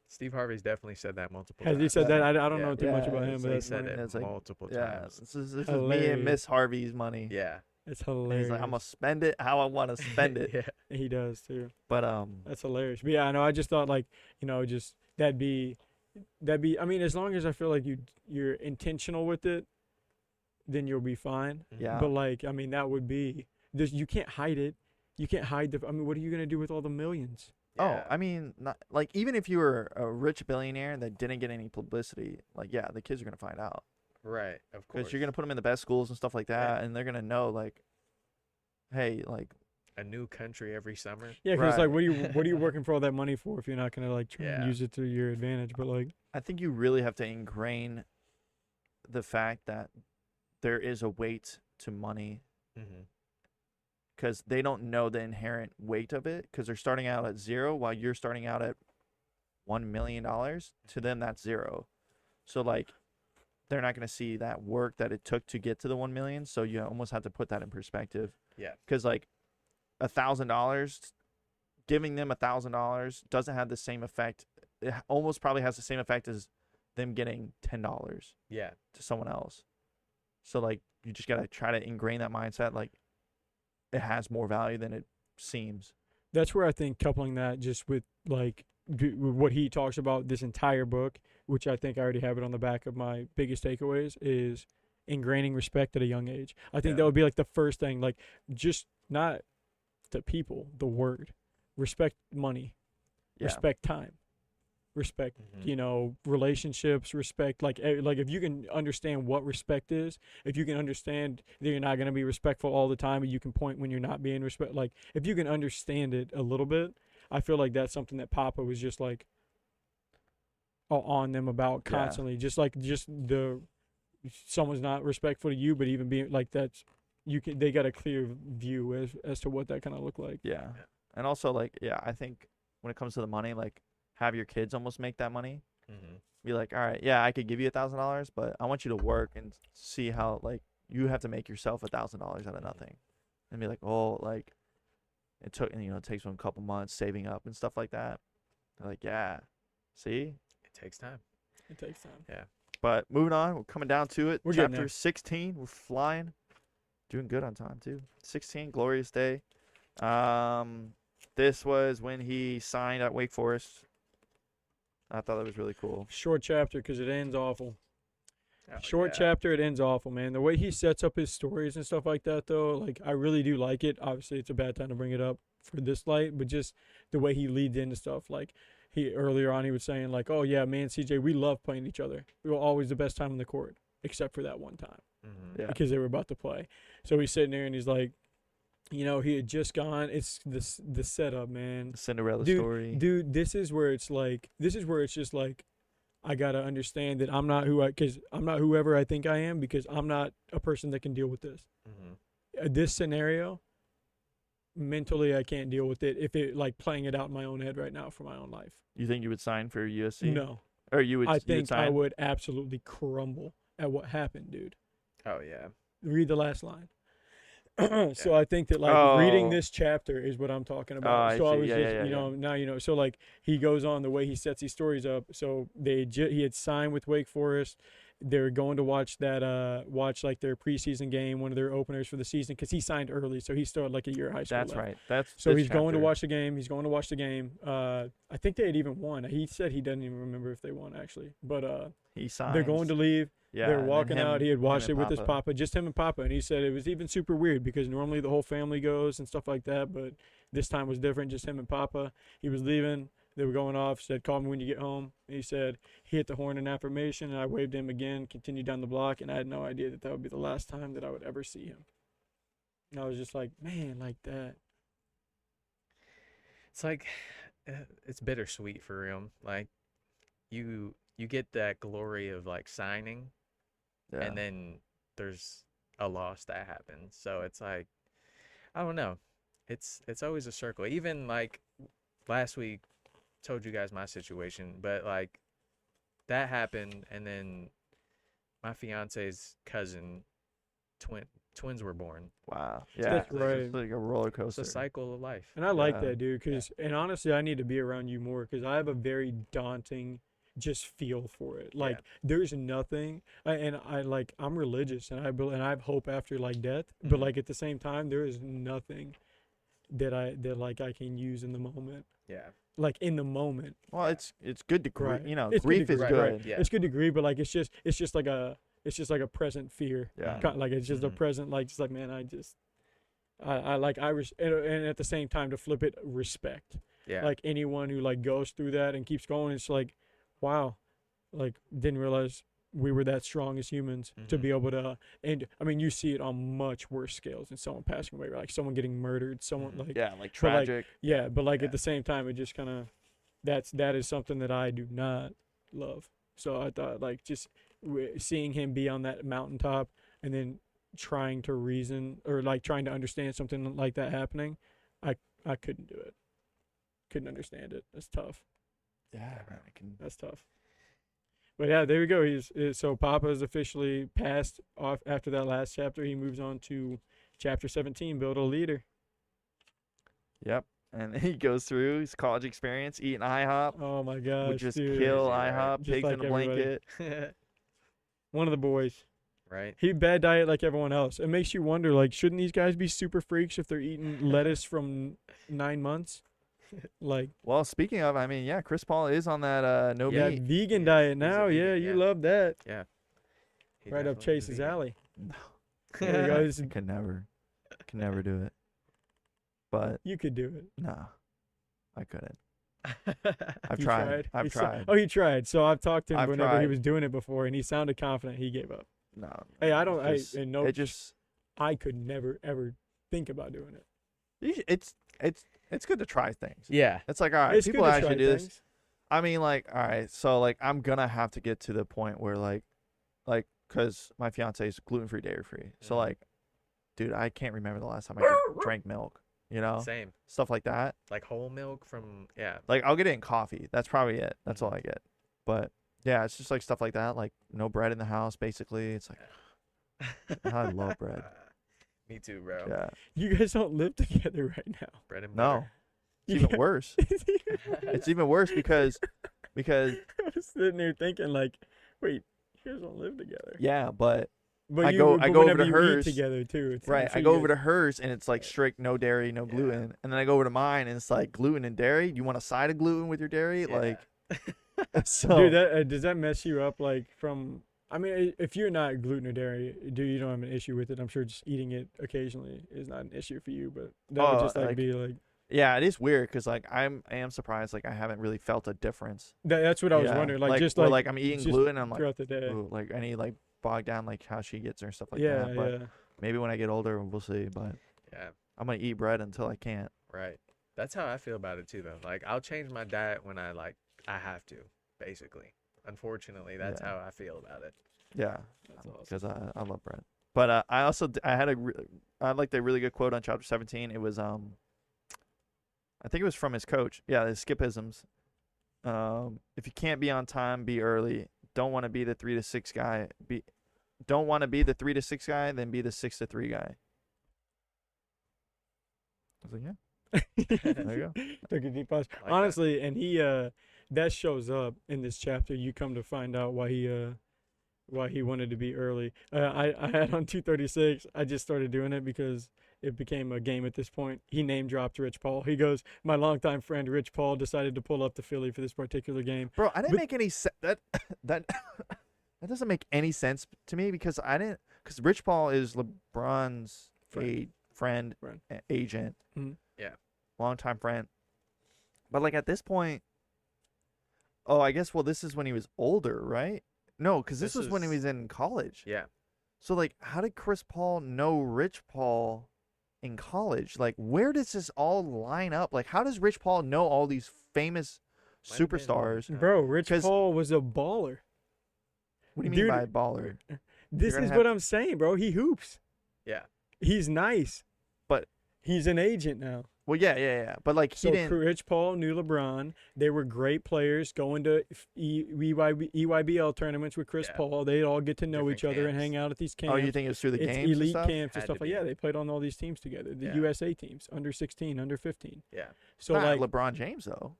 Steve Harvey's definitely said that multiple Has times. he said that? I don't Yeah. know too much about him, it's but He that's said funny. it It's like- multiple Yeah, times. this is me and Hilarious. Miss Harvey's money. Yeah. It's And hilarious. he's like, I'm gonna spend it how I want to spend it. Yeah. He does too. But That's hilarious. But yeah, I know. I just thought like, just that'd be. I mean, as long as I feel like you're intentional with it, then you'll be fine. yeah, But like, I mean, that would be. You can't hide it. You can't hide the. I mean, what are you gonna do with all the millions? Oh, I mean, not, like even if you were a rich billionaire that didn't get any publicity, like yeah, the kids are gonna find out Right. Of course. because you're gonna put them in the best schools and stuff like that, Yeah. and they're gonna know like, hey, like a new country every summer. Yeah, because like, Right. what are you working for all that money for if you're not gonna like try and Yeah. use it to your advantage? But like, I think you really have to ingrain the fact that there is a weight to money Mm-hmm. because they don't know the inherent weight of it because they're starting out at zero while you're starting out at $1 million. To them, that's zero. So like, they're not going to see that work that it took to get to the 1 million. So you almost have to put that in perspective. Yeah. Because like $1,000, giving them $1,000 doesn't have the same effect. It almost probably has the same effect as them getting $10 Yeah. to someone else. So like, you just got to try to ingrain that mindset. Like, it has more value than it seems. that's where I think coupling that just with like with what he talks about this entire book, which I think I already have it on the back of my biggest takeaways, is ingraining respect at a young age. I think Yeah. that would be like the first thing, like just not the people, the word, respect money, Yeah. respect time, respect, Mhm. relationships, respect, like if you can understand what respect is, if you can understand that you're not going to be respectful all the time and you can point when you're not being respect, like if you can understand it a little bit, I feel like that's something that Papa was just like on them about Yeah. constantly, just the someone's not respectful to you, but even being like that's they got a clear view as to what that kind of look like. Yeah. And also like, yeah, I think when it comes to the money, like have your kids almost make that money. Mhm. Be like, all right, yeah, I could give you $1,000, but I want you to work and see how like you have to make yourself $1,000 out of nothing, and be like, oh, like it took, it takes them a couple months saving up and stuff like that. They're like, yeah, see. It takes time. It takes time. But moving on, we're coming down to it. We're getting Chapter there. 16, we're flying, doing good on time too. 16, glorious day. This was when he signed at Wake Forest. I thought that was really cool. Short chapter because it ends awful. Oh, Short yeah. chapter, it ends awful, man. The way he sets up his stories and stuff like that, though, like I really do like it. Obviously, it's a bad time to bring it up for this light, but just the way he leads into stuff. Like earlier on, he was saying like, "Oh yeah, me and CJ, we love playing each other. We were always the best time on the court, except for that one time Mhm. Yeah. because they were about to play." So he's sitting there and he's like, he had just gone. It's the setup, man. Cinderella Dude, story. Dude, this is where it's just like, I gotta understand that I'm not I'm not whoever I think I am because I'm not a person that can deal with this. Mhm. This scenario, mentally, I can't deal with it if it like playing it out in my own head right now for my own life. You think you would sign for USC? No, Or you would? I you would think I sign? would absolutely crumble at what happened, dude. Oh yeah. Read the last line. So I think that like reading Oh. this chapter is what I'm talking Oh, about. I So I see. was Yeah, just, yeah, yeah, now So like he goes on the way he sets these stories up. So he had signed with Wake Forest. They were going to watch like their preseason game, one of their openers for the season, because he signed early, so he still had like a year of high school. That's left. right. That's So this he's going to chapter. watch the game. He's going to watch the game. I think they had even won. He said he doesn't even remember if they won actually, but He signed. they're going to leave. Yeah. They're and then walking out. He had him watched and it with his papa, just him and papa, and he said it was even super weird because normally the whole family goes and stuff like that, but this time was different, just him and papa. He was leaving. They were going off. Said, "Call me when you get home." And he said he hit the horn in affirmation, and I waved him again. Continued down the block, and I had no idea that would be the last time that I would ever see him. And I was just like, man, like that. It's like it's bittersweet for him. Like you get that glory of like signing, Yeah. and then there's a loss that happens. So it's like I don't know. It's always a circle. Even like last week told you guys my situation, but like that happened and then my fiance's cousin twins were born. Wow. Yeah. That's It's right. just like a roller It's coaster. a cycle of life. And I like Yeah. that, dude. And honestly, I need to be around you more because I have a very daunting just feel for it. Like there's nothing, and I like I'm religious and and I have hope after like death, but Mhm. like at the same time, there is nothing that like I can use in the moment. Yeah. Like in the moment, Well, it's good to grieve. Right. You know, It's good grief to is grieve, good. right. Yeah. it's good to grieve, but like it's just like a present fear. Yeah. Like it's just a Mhm. present, like just like man, and at the same time to flip it, respect. Yeah. Like anyone who like goes through that and keeps going, it's like, wow, like didn't realize we were that strong as humans to Mhm. be able to. And I mean, you see it on much worse scales than someone passing away, like someone getting murdered, someone Mhm. like Yeah, like But, like, tragic. yeah, but like Yeah. at the same time, it just kind of that is something that I do not love. So I thought like just seeing him be on that mountaintop and then trying to reason or like trying to understand something like that happening, I couldn't do it. Couldn't understand it. That's tough. Yeah, man, I can. That's tough. But yeah, there we go. So Papa is officially passed off after that last chapter. He moves on to chapter 17, Build a Leader. Yep. And he goes through his college experience, eating IHOP, Oh my gosh, would just dude. kill Crazy, right? IHOP, Just pigs like in a everybody. blanket. One of the boys. Right. He bad diet like everyone else. It makes you wonder, like, shouldn't these guys be super freaks if they're eating lettuce from 9 months? Like, Well, speaking of, I mean, yeah, Chris Paul is on that no yeah, meat. vegan Yes, diet he's a now. Yeah, vegan, you yeah. love that. Yeah. He Right up definitely is Chase's vegan. alley. No, There you go. This- I can never do it. But You could do it. no, I couldn't. I've He tried. I've He sa- tried. Oh, he tried. So I've talked to him I've whenever he tried. was doing it before, and he sounded confident. He gave up. No. Hey, I don't. it's just- and no, It just. I could never ever think about doing it. It's good to try things. Yeah. It's like, all right, It's people good to actually try do this. things. I mean, like, all right, so like I'm gonna have to get to the point where like, cause my fiance is gluten-free, dairy-free. So Mhm. like, dude, I can't remember the last time I drank milk. You know, Same. stuff like that. Like whole milk from Like I'll get it in coffee. That's probably it. That's all Mhm. I get. But yeah, it's just like stuff like that. Like no bread in the house. Basically, it's like I love bread. Me too, bro. Yeah. You guys don't live together right now. Bread and No, butter. it's even worse. It's even worse because I was sitting there thinking, like, wait, you guys don't live together. yeah, but But I you, go but over whenever to you hers. eat together too. It's right, so I you go over guys- to hers and it's like strict no dairy, no Yeah. gluten, and then I go over to mine and it's like gluten and dairy. You want a side of gluten with your dairy? Yeah. Like, so Dude, that does that mess you up? Like from, I mean, if you're not gluten or dairy, you don't have an issue with it. I'm sure just eating it occasionally is not an issue for you. But that would Oh, just like like- be like yeah, it is weird because like I am surprised like I haven't really felt a difference. that's what I was Yeah. wondering. Like just where, like I'm eating just gluten, I'm like, throughout the day. ooh, like any like bogged down like how she gets her and stuff like yeah, that. But yeah. maybe when I get older, we'll see. But Yeah. I'm gonna eat bread until I can't. Right. That's how I feel about it too, though. Like I'll change my diet when I have to. Basically, unfortunately, that's Yeah. how I feel about it. Yeah, That's awesome. because I love bread. But I also I had I liked a really good quote on chapter 17. It was I think it was from his coach. Yeah, his Skipisms. If you can't be on time, be early. Don't want to be the 3 to 6 guy. Don't want to be the 3 to 6 guy, then be the 6 to 3 guy. I was like, yeah. There you go. Took a deep pause. I like that. Honestly, and he that shows up in this chapter. You come to find out why he wanted to be early. I had on 236. I just started doing it because it became a game at this point. He name dropped Rich Paul. He goes, my longtime friend Rich Paul decided to pull up to Philly for this particular game. Bro, I didn't But- make any sense. That that doesn't make any sense to me because because Rich Paul is LeBron's Friend. friend, Friend. agent, Mhm. Yeah. longtime friend. But like at this point, oh, I guess this is when he was older, right? No, because this This was when he is- was in college. Yeah. So like, how did Chris Paul know Rich Paul in college? Like, where does this all line up? Like, how does Rich Paul know all these famous Might have been- superstars? Bro, Rich 'Cause- Paul was a baller. What do you mean Dude, by baller? This gonna is have- what I'm saying, bro. He hoops. Yeah. He's nice. But- he's an agent now. Well, yeah. But like he So didn't. Rich Paul knew LeBron. They were great players going to EYBL tournaments with Chris Yeah. Paul. They'd all get to know Different each other and camps. hang out at these camps. Oh, you think it was through the it's games and elite stuff? camps and Had stuff to like be. yeah. They played on all these teams together. The Yeah. USA teams, under 16, under 15. Yeah. So Not like LeBron James though.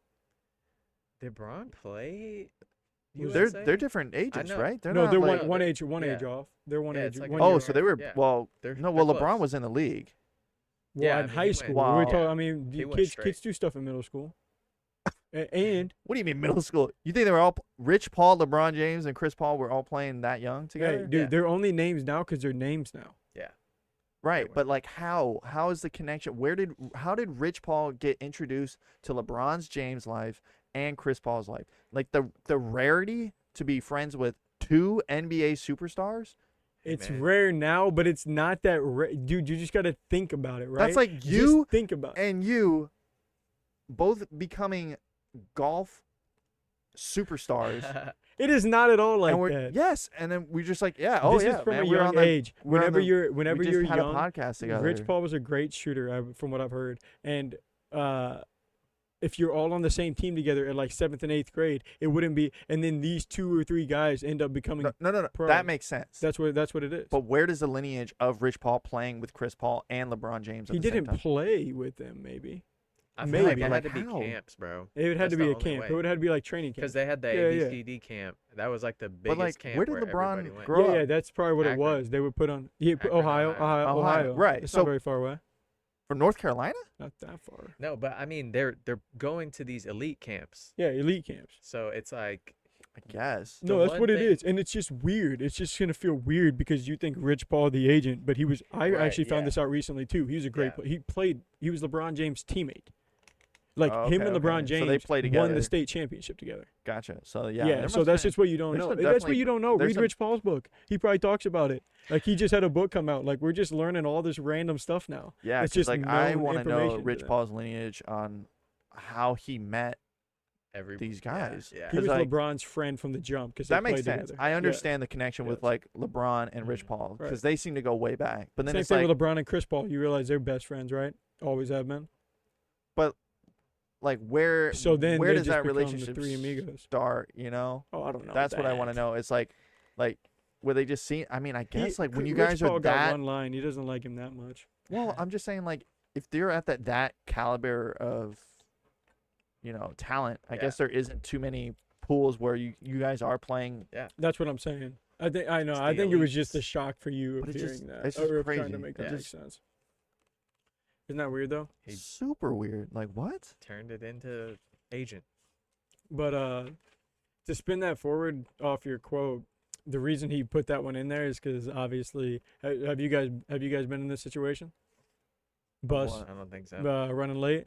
Did Bron play? They're USA? different ages, know. right? They're no, not they're like, one age Yeah. off. They're one Yeah, age. it's like one a year Oh, year so off. they were Yeah. well. They're No, well, they're LeBron close. was in the league. Well, Yeah, I in mean, high he went- school, Wow. we're talking. I mean, He the went kids straight. do stuff in middle school. And What do you mean middle school? You think they were all Rich Paul, LeBron James, and Chris Paul were all playing that young hey, together? dude, Yeah. they're only names now because they're names now. Yeah. Right, were. but like how is the connection? How did Rich Paul get introduced to LeBron's James' life and Chris Paul's life? Like the rarity to be friends with two NBA superstars? Hey, It's man. rare now, but it's not that dude. You just got to think about it, right? That's like Just you think about it. and you both becoming golf superstars. It is not at all like and we're, that. Yes, and then we're just like, yeah, oh this yeah, is from man, a we're young on the, age. we're on Whenever the- whenever we just you're had young, a podcast together. Rich Paul was a great shooter, from what I've heard. And if you're all on the same team together at like 7th and 8th grade, it wouldn't be. And then these 2 or 3 guys end up becoming. No. pro. That makes sense. That's what it is. But where does the lineage of Rich Paul playing with Chris Paul and LeBron James? At He the same didn't time? play with them, maybe. I feel Maybe. like it Like had to be how? camps, bro. It would have to That's be the a only camp. way. It would have to be like training camp. Because they had the Yeah, yeah. ABCD camp. That was like the But biggest like, camp where did everybody LeBron went. grow Yeah, up? that's probably what it Akron. was. They would put on Akron, Ohio, Ohio, right. It's So- not very far away. From North Carolina? Not that far. No, but I mean, they're going to these elite camps. Yeah, elite camps. So it's like, I guess. No, The that's one what it thing- is, and it's just weird. It's just gonna feel weird because you think Rich Paul the agent, but he was. I Right, actually found yeah. this out recently too. He was a great. Yeah. He was LeBron James' teammate. Like Oh, him okay, and LeBron okay. James So they play won together. the state championship together. Gotcha. So yeah. Yeah, there so must that's be- just what you don't there's know. some That's what definitely- you don't know. there's Read some- Rich Paul's book. He probably talks about it. Like he just had a book come out. Like we're just learning all this random stuff now. Yeah, it's 'cause, just like I known want to know information to Rich them. Paul's lineage on how he met every these yeah, guys. Yeah. He 'Cause, was like, LeBron's friend from the jump because that makes sense. Together. I Yeah. understand the connection with Yes. like LeBron and Rich Mhm. Paul because Right. they seem to go way back. But then Same it's thing like, with LeBron and Chris Paul. You realize they're best friends, right? Always have been. where So then where they does just that become the relationship three amigos. start? You know, Oh, I don't know. that's what I want to know. It's like were they just seeing? I mean, I guess like when you Rich guys Paul are got that. one line. He doesn't like him that much. Well, I'm just saying like if they're at that caliber of, talent, I Yeah. guess there isn't too many pools where you guys are playing. That's what I'm saying. I think I know. It's I the think it was just a elites. shock for you But of it's hearing just- that. it's just or of trying to crazy. make It that make just- sense. Isn't that weird though? He Super weird. Like what? turned it into agent. But to spin that forward off your quote, the reason he put that one in there is because obviously, have you guys been in this situation? Bus What? I don't think so. running late.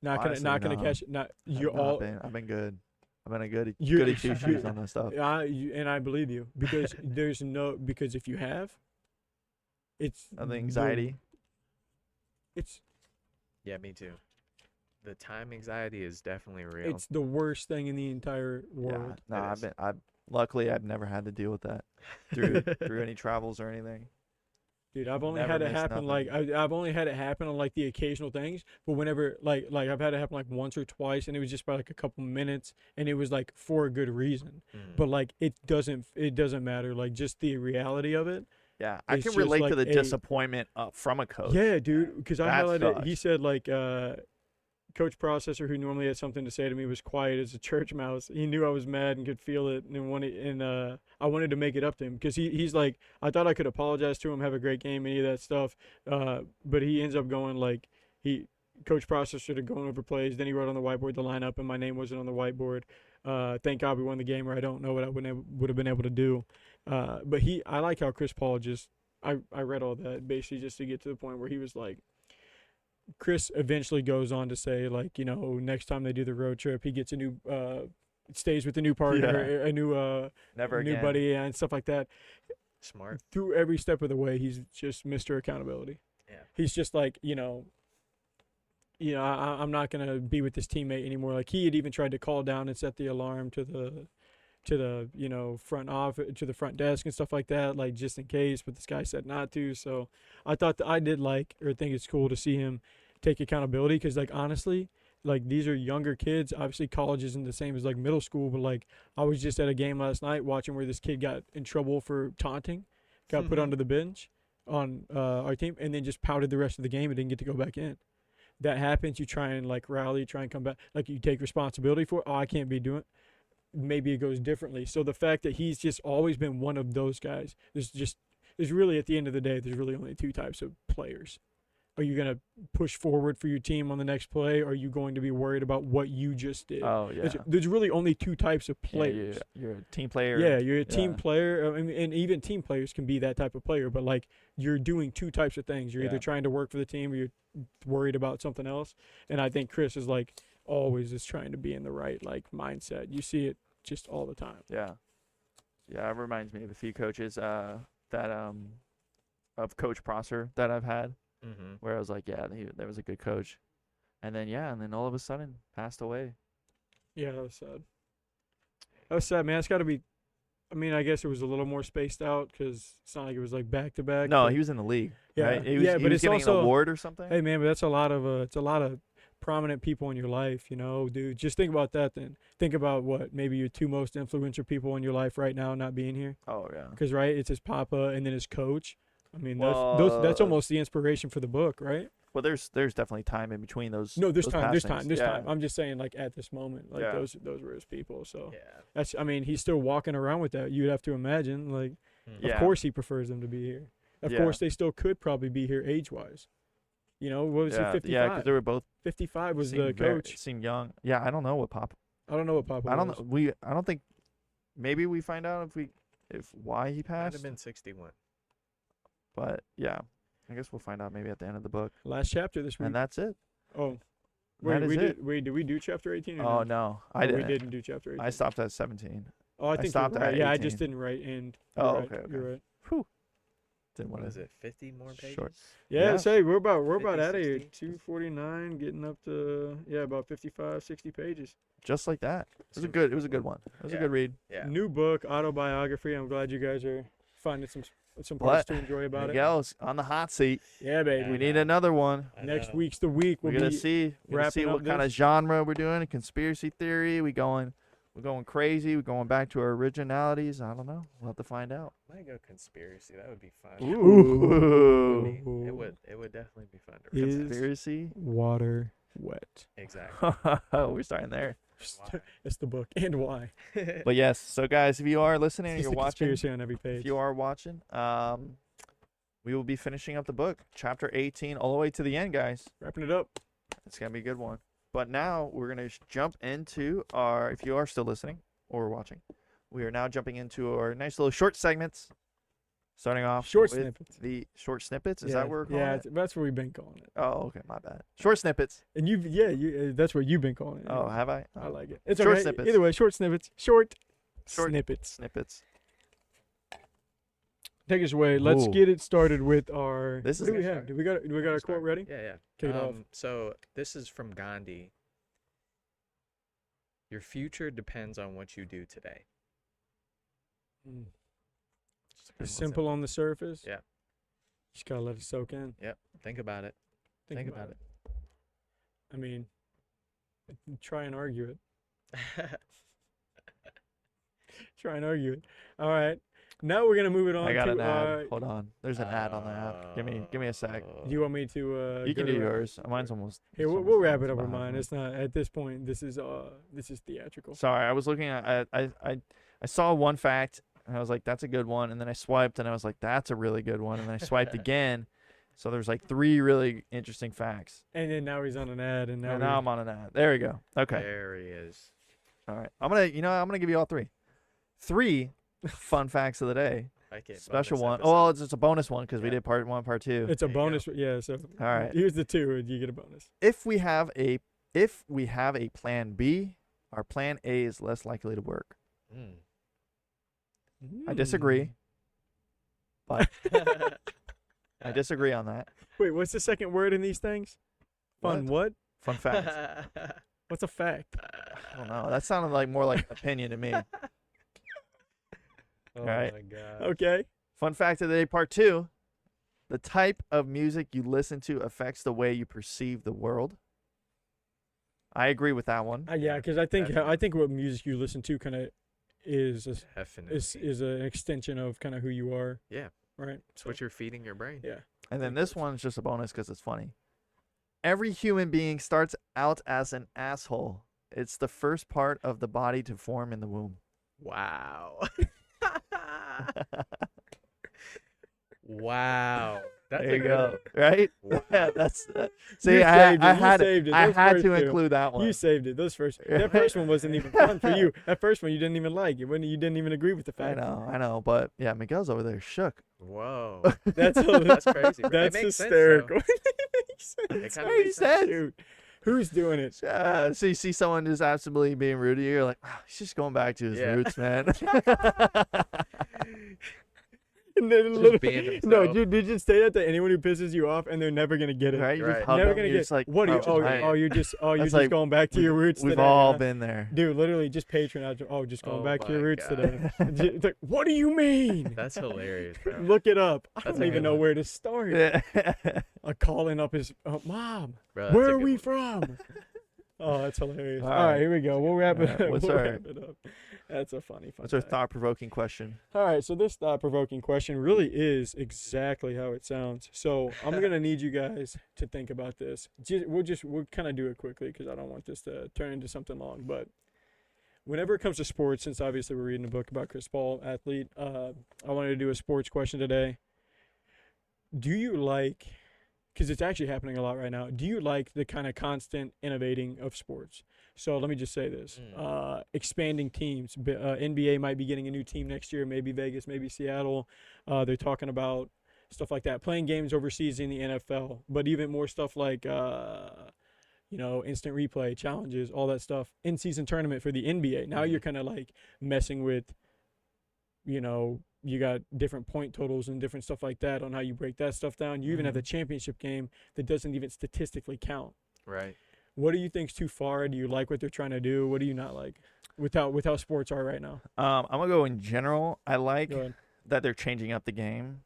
Honestly, Not gonna no. catch it. Not you I've not all. been. I've been good. I've been a goody You're- goody two shoes on this stuff. And I believe you because because if you have, it's Of the anxiety. It's Yeah, me too. The time anxiety is definitely real. it's the worst thing in the entire Yeah. world. No, It is. luckily I've never had to deal with that through any travels or anything. Dude, I've only Never had it missed happen nothing. I've only had it happen on like the occasional things, but whenever like I've had it happen like once or twice, and it was just by like a couple minutes, and it was like for a good reason. Mhm. But like it doesn't matter. Like just the reality of it. Yeah, I It's can just relate to like the a- disappointment from a coach. Yeah, dude. Because I That highlighted. He sucks. said like Coach Processor, who normally had something to say to me, was quiet as a church mouse. He knew I was mad and could feel it, and I wanted to make it up to him because he's like, I thought I could apologize to him, have a great game, any of that stuff, but he ends up going like Coach Processor started going over plays. Then he wrote on the whiteboard the lineup, and my name wasn't on the whiteboard. Thank God we won the game, or I don't know what I would have been able to do. But I like how Chris Paul I read all that basically just to get to the point where he was like, Chris eventually goes on to say like, next time they do the road trip, he gets a new stays with a new partner, a new Never new again. buddy and stuff like that. Smart. Through every step of the way, he's just Mr. Accountability. Yeah. He's just like, I'm not gonna be with this teammate anymore. Like he had even tried to call down and set the alarm to the front office, to the front desk and stuff like that, like just in case. But this guy said not to. So I thought I did think it's cool to see him take accountability. Because like honestly, like these are younger kids. Obviously, college isn't the same as like middle school, but like I was just at a game last night watching where this kid got in trouble for taunting, got put onto the bench on our team, and then just pouted the rest of the game and didn't get to go back in. That happens. You try and like rally, try and come back. Like you take responsibility for it. Oh, I can't be doing. Maybe it goes differently. So the fact that he's just always been one of those guys, there's really at the end of the day, there's really only two types of players. Are you going to push forward for your team on the next play? Or are you going to be worried about what you just did? Oh yeah. There's really only two types of Yeah, players. you're a team player. Yeah, you're a team Yeah. player. I mean, and even team players can be that type of player. But like you're doing two types of things. You're either Yeah. trying to work for the team or you're worried about something else. And I think Chris is like always is trying to be in the right like mindset. You see it just all the time. Yeah. Yeah, it reminds me of a few coaches that of Coach Prosser that I've had, Mm-hmm. where I was like, yeah, that was a good coach. And then all of a sudden passed away. Yeah, that was sad. That was sad, man. It's got to be. I mean, I guess it was a little more spaced out because it's not like it was like back to back. No, but- he was in the league. Yeah, Right? He was, yeah, he but was it's getting also an award or something. Hey, man, but that's a lot of it's a lot of prominent people in your life, you know, dude. Just think about that. Then think about what maybe your two most influential people in your life right now not being here. Oh yeah. Because right, it's his papa and then his coach. I mean, that's Well, almost the inspiration for the book, right? Well, there's definitely time in between those. No, there's those time. There's passings. time. There's Yeah. time. I'm just saying, like at this moment, like Yeah. those were his people. So Yeah. that's. I mean, he's still walking around with that. You'd have to imagine, like, Mm. Yeah. of course he prefers them to be here. Of Yeah. course they still could probably be here age wise. You know, what was Yeah, he? 55. yeah, because they were both 55 was the seemed very- coach. seemed young. Yeah, I don't know what Papa. I don't know what Papa I don't was. know. I don't think. Maybe we find out if why he Might passed. have been 61. But yeah, I guess we'll find out maybe at the end of the book. Last chapter this week. And that's it. Oh, That is it. did we do chapter 18? Or Oh no? no, Oh, I didn't. We didn't do chapter 18. I stopped at 17. Oh, I think stopped you're at right. Yeah, I 18. just didn't write end. Oh, You're right. okay, okay. You're right. Didn't What want is it? 50 more pages? Short. Yeah, Yeah. say we're about 50, out of here. 60. 249, getting up to about 55, 60 pages. just like that. It was a Seems good. It was a cool. good one. It was a Yeah. good read. Yeah. New book, autobiography. I'm glad you guys are finding some parts But to enjoy about it. Miguel's on the hot seat. Yeah, baby. Yeah. We need another one. I Next know. week's the week. We're We'll gonna be see. We're gonna see wrapping up what kind of this. genre we're doing. A conspiracy theory. We're going crazy. We're going back to our originalities. I don't know. We'll have to find out. Might go conspiracy. That would be fun. Ooh. It would definitely be fun to Is- read. Conspiracy. water wet. Exactly. We're starting there. Why? That's the book. And why? But yes. So guys, if you are listening and It's you're the watching, conspiracy on every page. if you are watching, we will be finishing up the book, chapter 18, all the way to the end, guys. Wrapping it up. It's gonna be a good one. But now we're gonna jump into our. If you are still listening or watching, we are now jumping into our nice little short segments. Starting off Short with snippets. the short snippets. Is yeah, that what we're calling yeah, it? that's what we've been calling it. Oh, okay, my bad. Short snippets. And that's what you've been calling it. Oh, have I? I Oh, like it. It's Short okay. snippets. Either way, short snippets. Short Short- snippets. snippets. Take us away. Let's Ooh. get it started with our. This what is do we good. have? Do we got our Start. quote ready? Yeah, yeah. Kick it off. So this is from Gandhi. Your future depends on what you do today. Mm. Just kinda It's simple on the surface. Yeah. Just gotta let it soak in. Think about it. Think about it. I mean, try and argue it. Try and argue it. All right. Now we're gonna move it on I got to. an ad. Hold on. There's an ad on the app. Give me a sec. Do you want me to? You go can do to- yours. Mine's almost. Here, it's we'll almost wrap it up with behind mine. me. It's not at this point. This is theatrical. Sorry, I was looking at. I saw one fact and I was like, that's a good one, and then I swiped and I was like, that's a really good one, and then I swiped again. So there's like 3 really interesting facts. And then now he's on an ad, and And now, now I'm on an ad. There we go. Okay. There he is. All right. I'm gonna give you all 3. 3 fun facts of the day. Like it. Special bonus one. episode. Oh, well, it's a bonus one because we Yeah. did part 1, part 2. it's a There you go. bonus. Yeah. So All right. here's the 2, and you get a bonus. If we have a plan B, our plan A is less likely to work. Mm. I disagree. Mm. But I disagree on that. Wait, what's the second word in these things? Fun what? Fun facts. What's a fact? I don't know. That sounded like more like an opinion to me. Oh Right. my god. Okay. Fun fact of the day, part 2. The type of music you listen to affects the way you perceive the world. I agree with that one. Yeah, because I think definitely. what music you listen to kind of is Definitely. is an extension of kind of who you are, Yeah. right? It's what you're feeding your brain. Yeah. And then think this that's- one's just a bonus because it's funny. Every human being starts out as an asshole. It's the first part of the body to form in the womb. Wow. Wow. That's There a you good go. one. Right? Wow. Yeah, that's. See, You I saved it, you had saved it. I Those had first to two. include that one. You saved it. That first one wasn't even fun for you. That first one you didn't even like. You didn't even agree with the I fact. know, but yeah, Miguel's over there shook. Whoa. That's That's crazy. Bro. That's it makes hysterical. Sense, It makes sense. though. It That's kind what of he makes sense. said. Dude, who's doing it? So you see someone just absolutely being rude to you, you're like, wow, he's just going back to his Yeah. roots, man. And then Just literally- being no, himself. dude, just say that to anyone who pisses you off, and they're never gonna get it. Right? You Right. just hug Never them, gonna you're get. just like, What are you? "Oh, You're just That's just like, going back to your roots We've today. all huh? been there. Dude, literally just patronize. Oh, just going Oh back to your my roots God. today. It's like, what do you mean? That's hilarious, bro. Look it up. I That's don't a even good know one. where to start. Yeah. Calling up his mom. Bro, that's Where a are good we one. from? Oh, that's hilarious. All All right, right. here we go. We'll wrap it All right, up. what's We'll our- wrap it up. That's a funny fun What's our fact. thought-provoking question? All right, so this thought-provoking question really is exactly how it sounds. So I'm gonna need you guys to think about this. We'll kind of do it quickly because I don't want this to turn into something long. But whenever it comes to sports, since obviously we're reading a book about Chris Paul, athlete, I wanted to do a sports question today. Do you like? Because it's actually happening a lot right now. Do you like the kind of constant innovating of sports? So let me just say this: expanding teams. NBA might be getting a new team next year. Maybe Vegas, maybe Seattle. They're talking about stuff like that. Playing games overseas in the NFL, but even more stuff like instant replay challenges, all that stuff. In-season tournament for the NBA. Now you're kind of like messing with, you got different point totals and different stuff like that on how you break that stuff down. You even have the championship game that doesn't even statistically count. Right. What do you think's too far? Do you like what they're trying to do? What do you not like with how sports are right now? I'm gonna go in general. I like Go ahead. that they're changing up the game.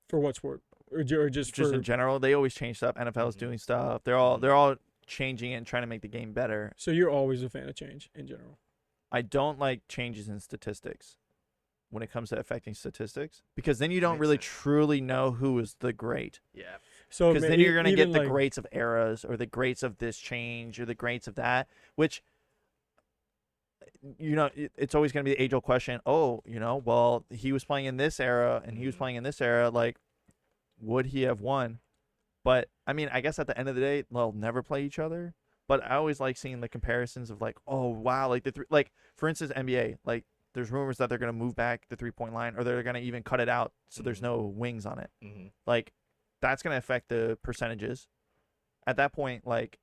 For what sport? Or just Just for in general, they always change stuff. NFL's Mhm. doing stuff. They're all changing it and trying to make the game better. So you're always a fan of change in general. I don't like changes in statistics when it comes to affecting statistics because then you don't Makes really sense. truly know who is the great. Yeah. So Because then you're going to get even the like, greats of eras or the greats of this change or the greats of that, which, it's always going to be the age-old question. Oh, well, he was playing in this era and he was playing in this era. Like, would he have won? But, I mean, I guess at the end of the day, they'll never play each other. But I always like seeing the comparisons of like, oh, wow, like for instance, NBA, like there's rumors that they're going to move back the 3-point line or they're going to even cut it out so there's no wings on it. Mm-hmm. Like, that's going to affect the percentages. At that point, like,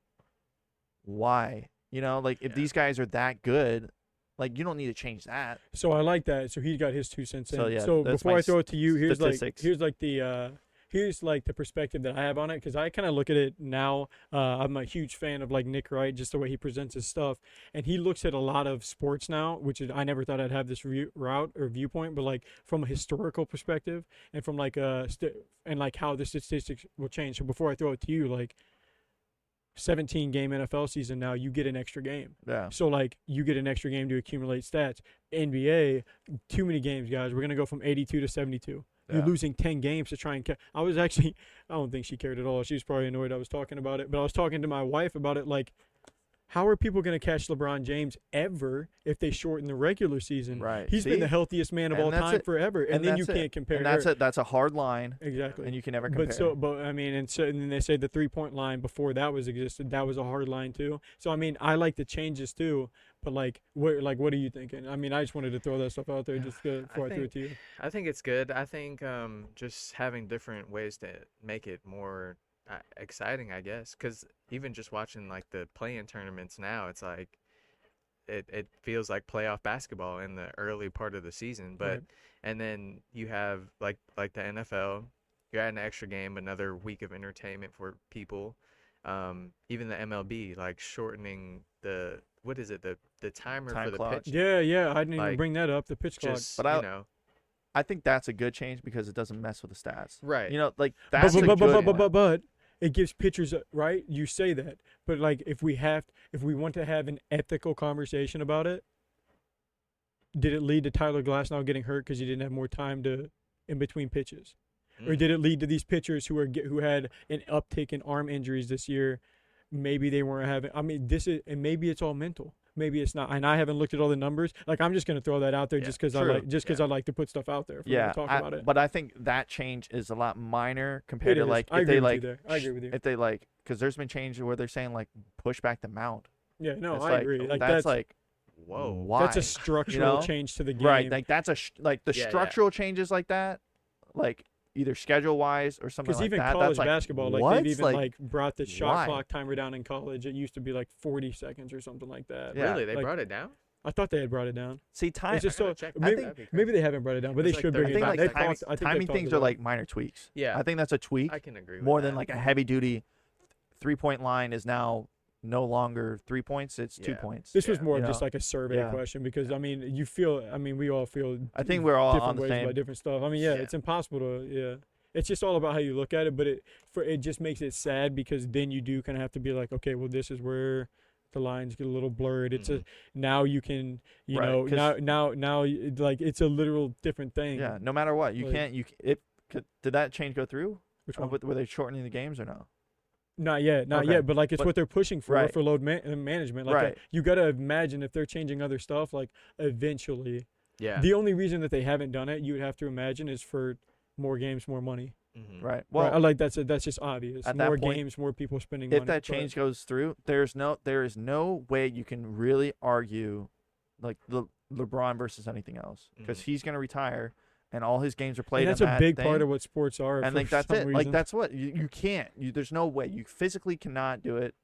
why? Like, if Yeah. these guys are that good, like, you don't need to change that. So I like that. So he got his 2 cents in. So, yeah, so that's before my I throw it to you, here's statistics. the perspective that I have on it because I kind of look at it now. I'm a huge fan of like Nick Wright, just the way he presents his stuff, and he looks at a lot of sports now, which is I never thought I'd have this route or viewpoint, but like from a historical perspective and from like and like how the statistics will change. So before I throw it to you, like 17 game NFL season now, you get an extra game. Yeah. So like you get an extra game to accumulate stats. NBA, too many games, guys. We're gonna go from 82 to 72. You're Yeah. losing 10 games to try and I don't think she cared at all. She was probably annoyed I was talking about it. But I was talking to my wife about it, like, how are people going to catch LeBron James ever if they shorten the regular season? Right. He's been See? the healthiest man of And all that's time it. forever. And then you that's it. can't compare. And her. that's a hard line, Exactly. and you can never compare. But I mean, and then they say the 3-point line before that was existed, that was a hard line too. So I mean, I like the changes too, but what are you thinking? I mean, I just wanted to throw that stuff out there just before I threw it to you. I think it's good. I think just having different ways to make it more exciting, I guess, because even just watching like the play-in tournaments now, it's like it feels like playoff basketball in the early part of the season. But Right. and then you have like the NFL, you're adding an extra game, another week of entertainment for people. Even the MLB, like shortening the timer Time for the clock. pitch. Yeah, I didn't even Like, bring that up. The pitch clock. Just But I- I think that's a good change because it doesn't mess with the stats. Right. You know, like that's a but, good one. but it gives pitchers right. You say that, but like if we want to have an ethical conversation about it, did it lead to Tyler Glasnow getting hurt because he didn't have more time to in between pitches, or did it lead to these pitchers who had an uptick in arm injuries this year? Maybe they weren't having. I mean, and maybe it's all mental. Maybe it's not. And I haven't looked at all the numbers. Like I'm just gonna throw that out there just because I like to put stuff out there. Yeah, talk about it. But I think that change is a lot minor compared It to is. like I if they agree with like you there. I agree with you. if they like because there's been changes where they're saying like push back the mound. Yeah, no, It's I like, agree. Like that's like Whoa. why? that's a structural know? change to the game. Right, like that's like the Yeah, structural changes like that, like either schedule wise or something Because like even that. college that's like, basketball, like what? they've even like brought the shot why? clock timer down in college. It used to be like 40 seconds or something like that. Yeah. Really? They Like, brought it down? I thought they had brought it down. See, time. It's just I gotta so check that. maybe, That'd be crazy. maybe they haven't brought it down, but they It's like should bring I it think back. like They've timing, talked- I think timing they've talked things are about like it. minor tweaks. Yeah. I think that's a tweak I can agree with more that. than like a heavy duty 3-point line is now no longer 3 points; it's 2 Yeah. points. This was Yeah. more You of just know? like a survey Yeah. question because I mean we all feel I think we're all different on the ways same. about different stuff. I mean yeah, Yeah. it's impossible to It's just all about how you look at it, but it just makes it sad because then you do kind of have to be like, okay, well this is where the lines get a little blurred. It's a now you can Right, 'cause- now like it's a literal different thing. Yeah, no matter what, you Like- can't. Did that change go through? Which one? Were they shortening the games or no? Not yet, Okay. but like it's But- what they're pushing for right. load management. Like Right. you got to imagine if they're changing other stuff, like eventually. Yeah. The only reason that they haven't done it, you would have to imagine, is for more games, more money. Mhm. Right. Well, Well, like that's just obvious. at that More point, games, more people spending if money. that but- change goes through, there is no way you can really argue like LeBron versus anything else because Mhm. he's gonna retire and all his games are played. and that's in a that big thing, part of what sports are. and for like that's some it. reason. Like that's what you can't. There's no way you physically cannot do it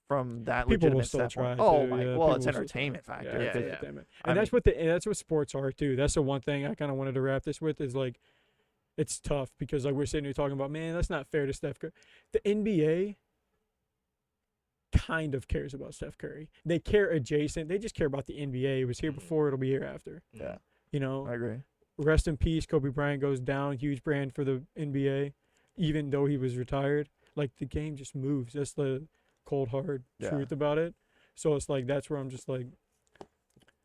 from that People will legitimate still standpoint. try. Oh to, my! yeah, Well, people it's will still entertainment try. factor. Yeah, it's yeah. entertainment. I And that's what sports are too. That's the one thing I kind of wanted to wrap this with is like, it's tough because like we're sitting here talking about, man, that's not fair to Steph Curry. The NBA kind of cares about Steph Curry. They care adjacent. They just care about the NBA. It was here Mhm. before. It'll be here after. Yeah, You know, I agree. rest in peace. Kobe Bryant goes down. Huge brand for the NBA, even though he was retired. Like the game just moves. That's the cold hard Yeah. truth about it. So it's like that's where I'm just like,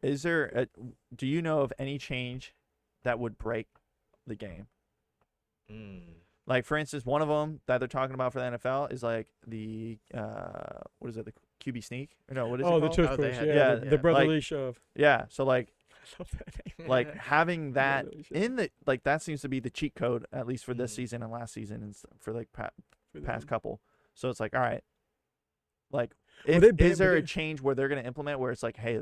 Is there? Do you know of any change that would break the game? Mm. Like for instance, one of them that they're talking about for the NFL is like the what is it? The QB sneak? Or no, what is it oh, called? the tush Oh, they push, had- yeah, yeah, the yeah. brotherly shove. Yeah. So like I love that name. having that Brotherly shove in the like that seems to be the cheat code at least for this Mhm. season and last season and for like for past them. couple. So it's like all right, like Well, if, they ban- is there but a they- change where they're going to implement where it's like, hey,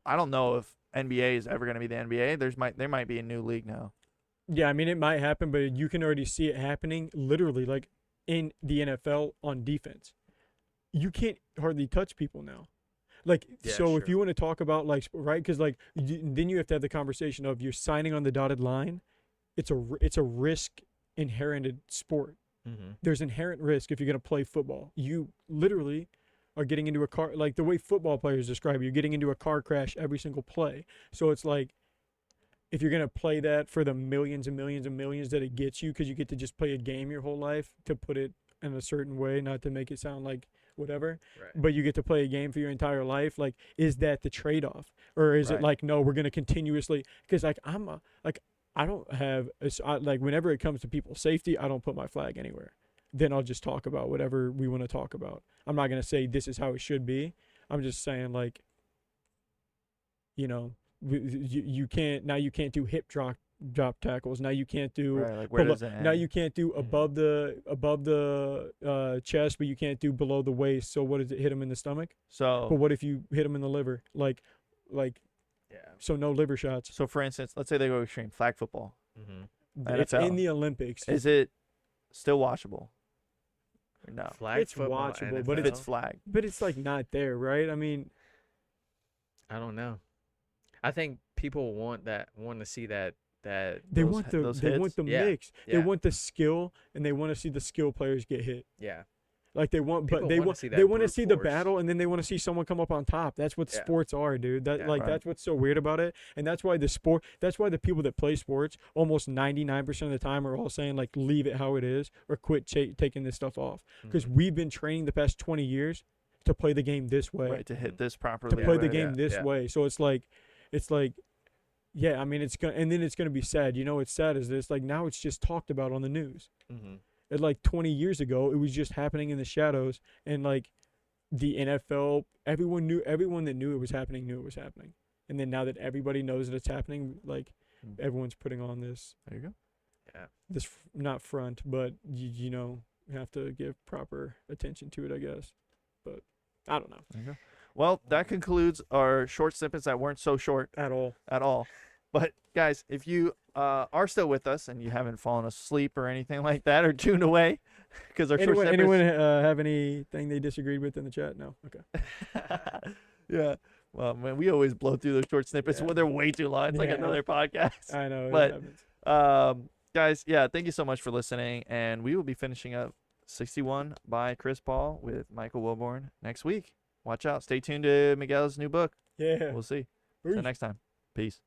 I don't know if NBA is ever going to be the NBA. There might be a new league now. Yeah, I mean it might happen, but you can already see it happening literally like in the NFL on defense. You can't hardly touch people now. Like Yeah, so if sure. you want to talk about like right cuz like then you have to have the conversation of you're signing on the dotted line. It's a risk inherent sport. Mhm. There's inherent risk if you're going to play football. You literally are getting into a car like the way football players describe it, you're getting into a car crash every single play. So it's like if you're going to play that for the millions and millions and millions that it gets you because you get to just play a game your whole life, to put it in a certain way, not to make it sound like whatever, Right. but you get to play a game for your entire life, like is that the trade-off? Or is Right. it like, no, we're going to continuously, because like I don't have like whenever it comes to people's safety, I don't put my flag anywhere. Then I'll just talk about whatever we want to talk about. I'm not going to say this is how it should be. I'm just saying like, you know, you can't do hip drop tackles. Now you can't do Right. Like where below- does it end? now you can't do above the chest, but you can't do below the waist. So what is it? Hit him in the stomach? But So what if you hit him in the liver? Like Yeah. so no liver shots. so for instance, let's say they go extreme flag football. Mm-hmm. It's NFL. in the Olympics. Is it still watchable? Or no. Flag It's football, watchable, but If NFL? it's flag. But it's like not there, right? I mean, I don't know. I think people want to see that they Those want hi- the those they hits? want the Yeah, mix. They yeah. want the skill, and they want to see the skill players get hit. Yeah. Like they want, People but they wanna want see they that want to brute see the force. battle, and then they want to see someone come up on top. That's what Yeah. sports are, dude. That Yeah. like Right. that's what's so weird about it, and that's why the people that play sports almost 99% of the time are all saying like leave it how it is or quit taking this stuff off because Mhm. we've been training the past 20 years to play the game this way, Right, to hit this to properly. play the right? game this yeah. way. So it's like, yeah, I mean it's gonna, and then it's gonna be sad. You know, what's sad is this like now it's just talked about on the news. Mhm. And like 20 years ago, it was just happening in the shadows, and like the NFL, everyone that knew it was happening knew it was happening. And then now that everybody knows that it's happening, like Mm. everyone's putting on this There you go. not front, but you know, you have to give proper attention to it, I guess. But I don't know There you go. Well, that concludes our short snippets that weren't so short at all. at all. But guys, if you are still with us and you haven't fallen asleep or anything like that or tuned away, because our short Anyone snippets. have anything they disagreed with in the chat? No. Okay. Yeah. Well, man, we always blow through those short snippets Yeah. when they're way too long. It's like Yeah. another podcast. I know. But- it happens. Guys, yeah, thank you so much for listening. And we will be finishing up 61 by Chris Paul with Michael Wilborn next week. Watch out. Stay tuned to Miguel's new book. Yeah. We'll see. Peace. Until next time. Peace.